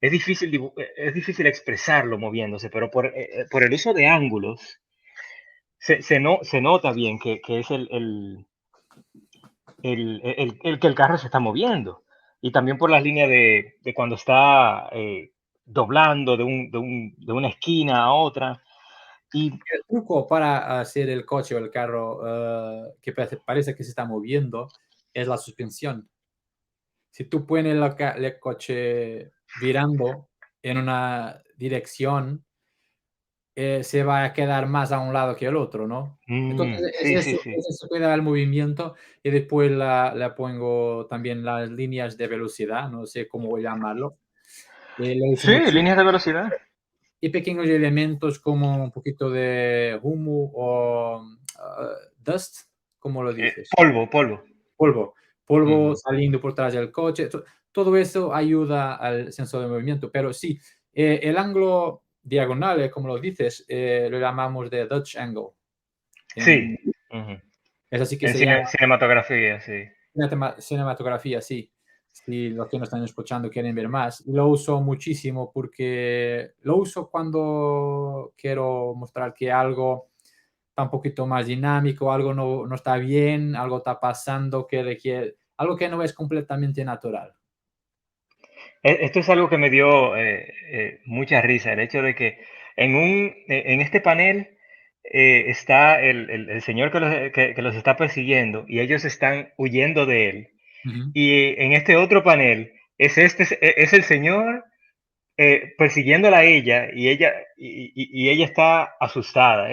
es difícil expresarlo moviéndose, pero por el uso de ángulos se nota bien que es el que el carro se está moviendo. Y también por las líneas de cuando está doblando de una esquina a otra. Y El truco para hacer el coche o el carro, que parece que se está moviendo, es la suspensión. Si tú pones el coche virando en una dirección, se va a quedar más a un lado que el otro, ¿no? Entonces, sí, sí, sí. es eso que da el movimiento y después le pongo también las líneas de velocidad, no sé cómo llamarlo, lo uso Sí, muchísimo. líneas de velocidad. Y pequeños elementos como un poquito de humo o, dust, ¿cómo lo dices? Polvo, polvo. Polvo, polvo Ujú. saliendo por detrás del coche, todo eso ayuda al sensor de movimiento, pero sí, el ángulo diagonal, como lo dices, lo llamamos de Dutch angle. Sí. En Ujú. Es así que En se llama cinematografía, sí. cinematografía, sí. Si los que nos están escuchando quieren ver más. Lo uso muchísimo porque lo uso cuando quiero mostrar que algo está un poquito más dinámico, algo no está bien, algo está pasando que requiere algo que no es completamente natural. Esto es algo que me dio mucha risa, el hecho de que en este panel está el señor que los está persiguiendo y ellos están huyendo de él. Ujú. Y en este otro panel es el señor persiguiéndola a ella y ella está asustada.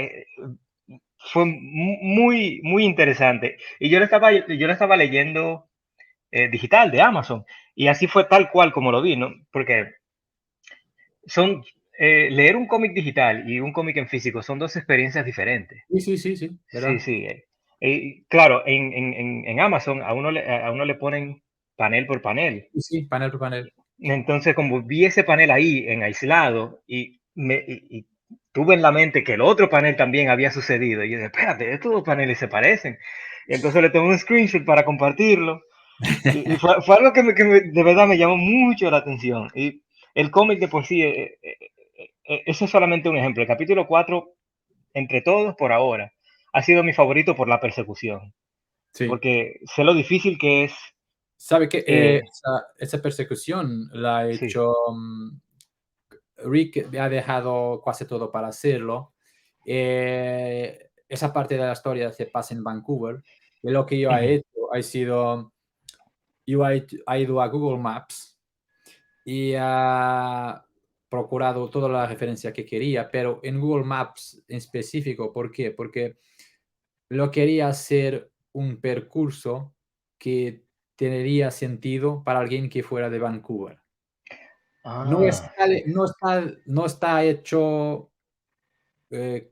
Fue muy interesante. Y yo lo estaba leyendo digital de Amazon. Y así fue tal cual como lo vi, ¿no? Porque son, leer un cómic digital y un cómic en físico son dos experiencias diferentes. Sí, sí, sí, sí, Sí, ¿verdad? sí. Claro, en Amazon a uno le ponen panel por panel. Sí, sí, panel por panel. Entonces, como vi ese panel ahí en aislado y tuve en la mente que el otro panel también había sucedido, y yo dije, espérate, estos dos paneles se parecen. Y entonces le tomé un screenshot para compartirlo. Y fue algo de verdad me llamó mucho la atención. Y el cómic de por sí, eso es solamente un ejemplo. El capítulo 4 entre todos por ahora, ha sido mi favorito por la persecución. Sí. Porque sé lo difícil que es. ¿Sabe que eh, esa persecución la ha sí, hecho, Rick ha dejado casi todo para hacerlo. esa parte de la historia se pasa en Vancouver. Y lo que yo Ujú. he hecho ha sido, he ido a Google Maps y ha procurado toda la referencia que quería, pero en Google Maps en específico, ¿por qué? Porque lo quería hacer un percurso que tendría sentido para alguien que fuera de Vancouver. No Ah, está, sí. no está hecho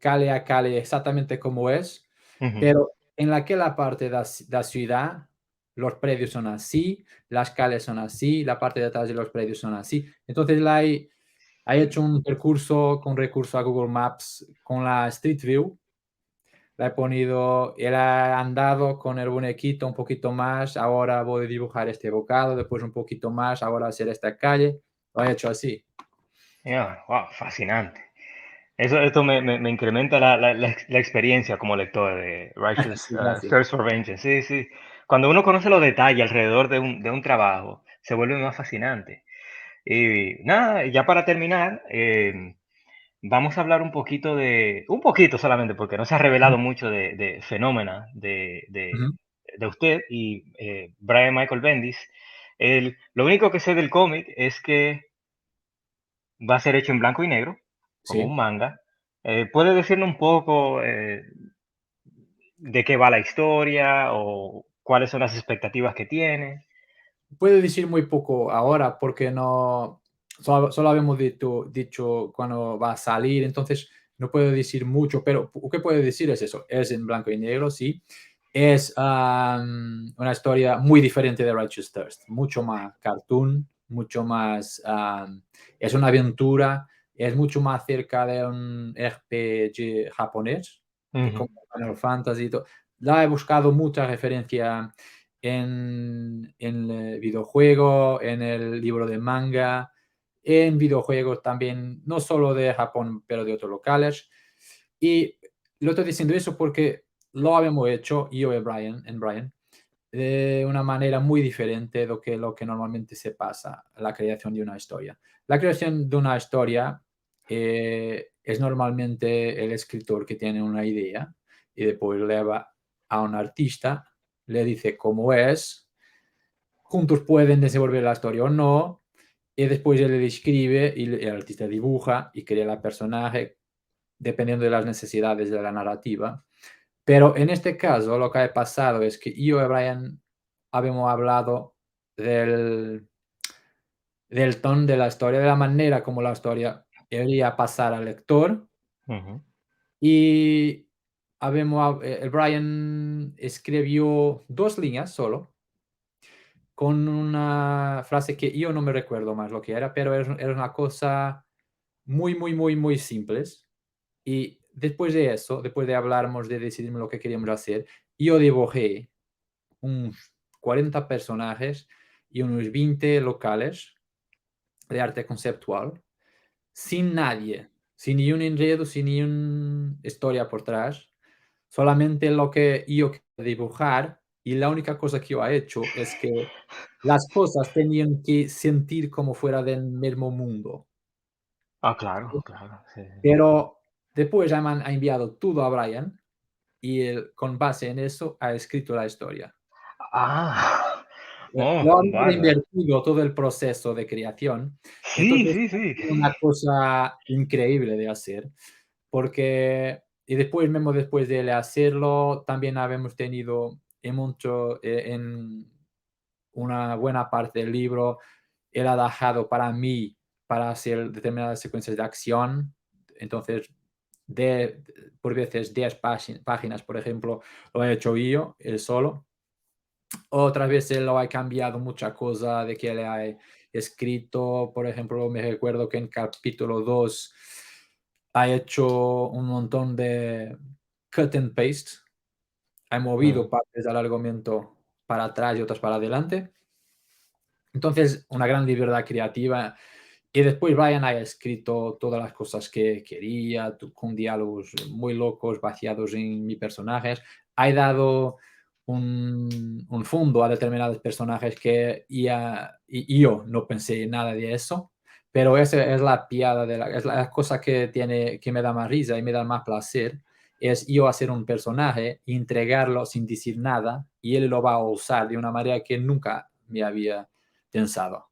calle a calle exactamente como es, Ujú. pero en aquella parte da ciudad, los predios son así, las calles son así, la parte de atrás de los predios son así. Entonces ha hecho un percurso con recurso a Google Maps con la Street View. La he ponido, él ha andado con el muñequito un poquito más, ahora voy a dibujar este bocado, después un poquito más, ahora hacer esta calle. Lo he hecho así. Ya, wow, fascinante. Esto me incrementa la experiencia como lector de Righteous Sí, gracias. Thirst for Vengeance. Sí, sí. Cuando uno conoce los detalles alrededor de un trabajo, se vuelve más fascinante. Y nada, ya para terminar, vamos a hablar un poquito solamente, porque no se ha Ujú, revelado mucho de Fenómena, ujú. de usted y Brian Michael Bendis. Lo único que sé del cómic es que va a ser hecho en blanco y negro, como un Sí. manga. ¿Puede decirnos un poco de qué va la historia o cuáles son las expectativas que tiene? Puedo decir muy poco ahora porque no, solo habíamos dicho cuando va a salir, entonces no puedo decir mucho, pero lo que puedo decir es eso, es en blanco y negro, sí. Es una historia muy diferente de Righteous Thirst, mucho más cartoon, mucho más, es una aventura, es mucho más cerca de un RPG japonés, de Ujú, como Final Fantasy y todo. La he buscado mucha referencia en el videojuego, en el libro de manga, en videojuegos también, no solo de Japón, pero de otros locales. Y lo estoy diciendo eso porque lo habíamos hecho, yo y Brian, de una manera muy diferente de lo que normalmente se pasa la creación de una historia. La creación de una historia es normalmente el escritor que tiene una idea y después le va a un artista, le dice cómo es, juntos pueden desenvolver la historia o no, y después él le describe y el artista dibuja y crea el personaje dependiendo de las necesidades de la narrativa. Pero en este caso lo que ha pasado es que yo y Brian habíamos hablado del, del tono de la historia, de la manera como la historia debería pasar al lector ujú, y el Brian escribió 2 líneas solo con una frase que yo no me recuerdo más lo que era, pero era una cosa muy, muy, muy, muy simples. Y después de eso, después de hablarmos, de decidirme lo que queríamos hacer, yo dibujé unos 40 personajes y unos 20 locales de arte conceptual, sin nadie, sin ni un enredo, sin ni una historia por atrás, solamente lo que yo quería dibujar y la única cosa que yo he hecho es que las cosas tenían que sentir como fuera del mismo mundo. ah, claro, claro, sí, sí. Pero después ha enviado todo a Brian y él, con base en eso, ha escrito la historia. Ah, oh, Lo han vaya. invertido todo el proceso de creación, Sí, entonces sí, ha sí. sido una cosa increíble de hacer, porque y después, mismo después de hacerlo, también habemos tenido en una buena parte del libro, él ha dejado para mí, para hacer determinadas secuencias de acción, entonces, de por veces 10 páginas, por ejemplo, lo he hecho yo, él solo. Otras veces lo ha cambiado mucha cosa de que le ha escrito, por ejemplo, me recuerdo que en capítulo 2 ha hecho un montón de cut and paste, ha movido Mm. partes del argumento para atrás y otras para adelante. Entonces, una gran libertad creativa. Y después Brian ha escrito todas las cosas que quería, con diálogos muy locos, vaciados en mis personajes. Ha dado un fondo a determinados personajes que y yo no pensé nada de eso, pero esa es la piada, es la cosa que me da más risa y me da más placer, es yo hacer un personaje y entregarlo sin decir nada y él lo va a usar de una manera que nunca me había pensado.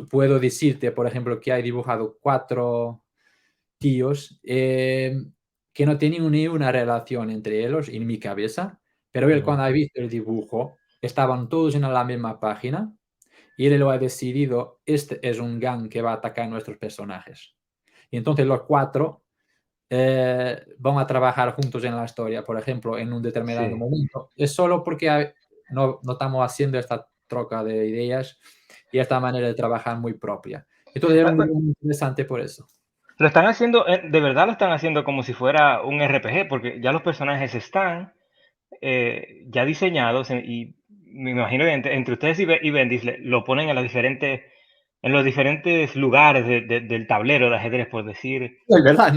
Puedo decirte, por ejemplo, que he dibujado 4 tíos que no tenían ni una relación entre ellos en mi cabeza, pero él cuando ha visto el dibujo, estaban todos en la misma página y él lo ha decidido, este es un gang que va a atacar a nuestros personajes. Y entonces los 4 van a trabajar juntos en la historia, por ejemplo, en un determinado Sí. momento. Es solo porque no estamos haciendo esta troca de ideas y esta manera de trabajar muy propia. Entonces era un Bueno, libro muy interesante por eso. lo están haciendo, de verdad lo están haciendo como si fuera un RPG, porque ya los personajes están ya diseñados y me imagino que entre ustedes y Bendis lo ponen en los diferentes lugares del tablero de ajedrez, por decir. Es verdad, Sí,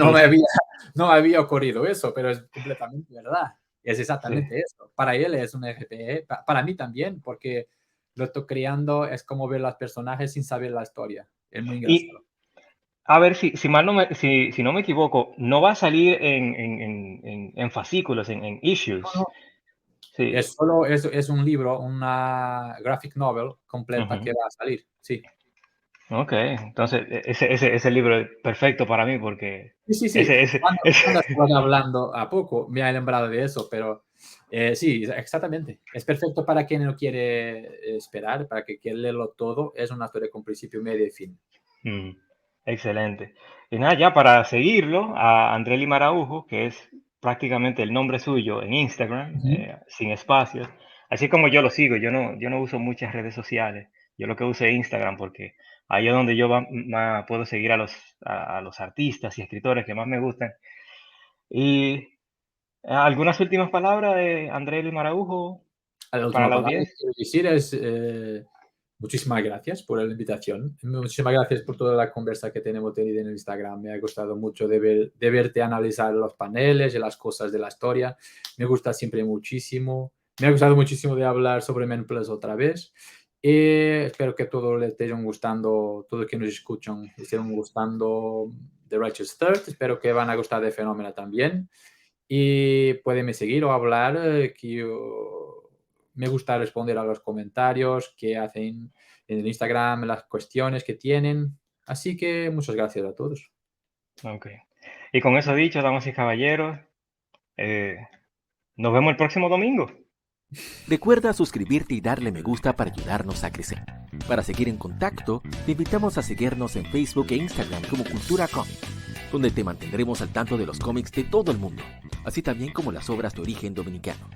no me había ocurrido eso, pero es completamente verdad. Es sí. exactamente eso. Para él es un RPG, para mí también, porque lo estoy creando, es como ver los personajes sin saber la historia. Es muy engraçado. Y a ver, si mal no me, si no me equivoco, no va a salir en fascículos, en No, issues. no, Sí. es un libro, una graphic novel completa Ujú. que va a salir, sí. Ok, entonces ese libro es perfecto para mí porque Sí, sí, sí. ese, Cuando estabas hablando a poco, me he lembrado de eso, pero sí, exactamente. Es perfecto para quien no quiere esperar, para que quiere leerlo todo. Es una historia con principio, medio y fin. Mm, excelente. Y nada, ya para seguirlo, a André Lima Araujo, que es prácticamente el nombre suyo en Instagram, Ujú. sin espacios, así como yo lo sigo, yo no uso muchas redes sociales, yo lo que uso es Instagram porque ahí es donde yo puedo seguir a los artistas y escritores que más me gustan. Y algunas últimas palabras de André Lima Araujo La para última la palabra que audiencia. quiero decir es muchísimas gracias por la invitación. Muchísimas gracias por toda la conversa que tenemos tenido en el Instagram. Me ha gustado mucho de verte analizar los paneles y las cosas de la historia. Me gusta siempre muchísimo. Me ha gustado muchísimo de hablar sobre Men Plus otra vez. Espero que todos les estén gustando, todos que nos escuchan, estén gustando The Righteous Third. Espero que van a gustar de Fenómena también. Y pueden seguir o hablar, que me gusta responder a los comentarios que hacen en el Instagram, las cuestiones que tienen. Así que muchas gracias a todos. Ok. Y con eso dicho, damas y caballeros, eh, nos vemos el próximo domingo. Recuerda suscribirte y darle me gusta para ayudarnos a crecer. Para seguir en contacto, te invitamos a seguirnos en Facebook e Instagram como Cultura Cómic, donde te mantendremos al tanto de los cómics de todo el mundo, así también como las obras de origen dominicano.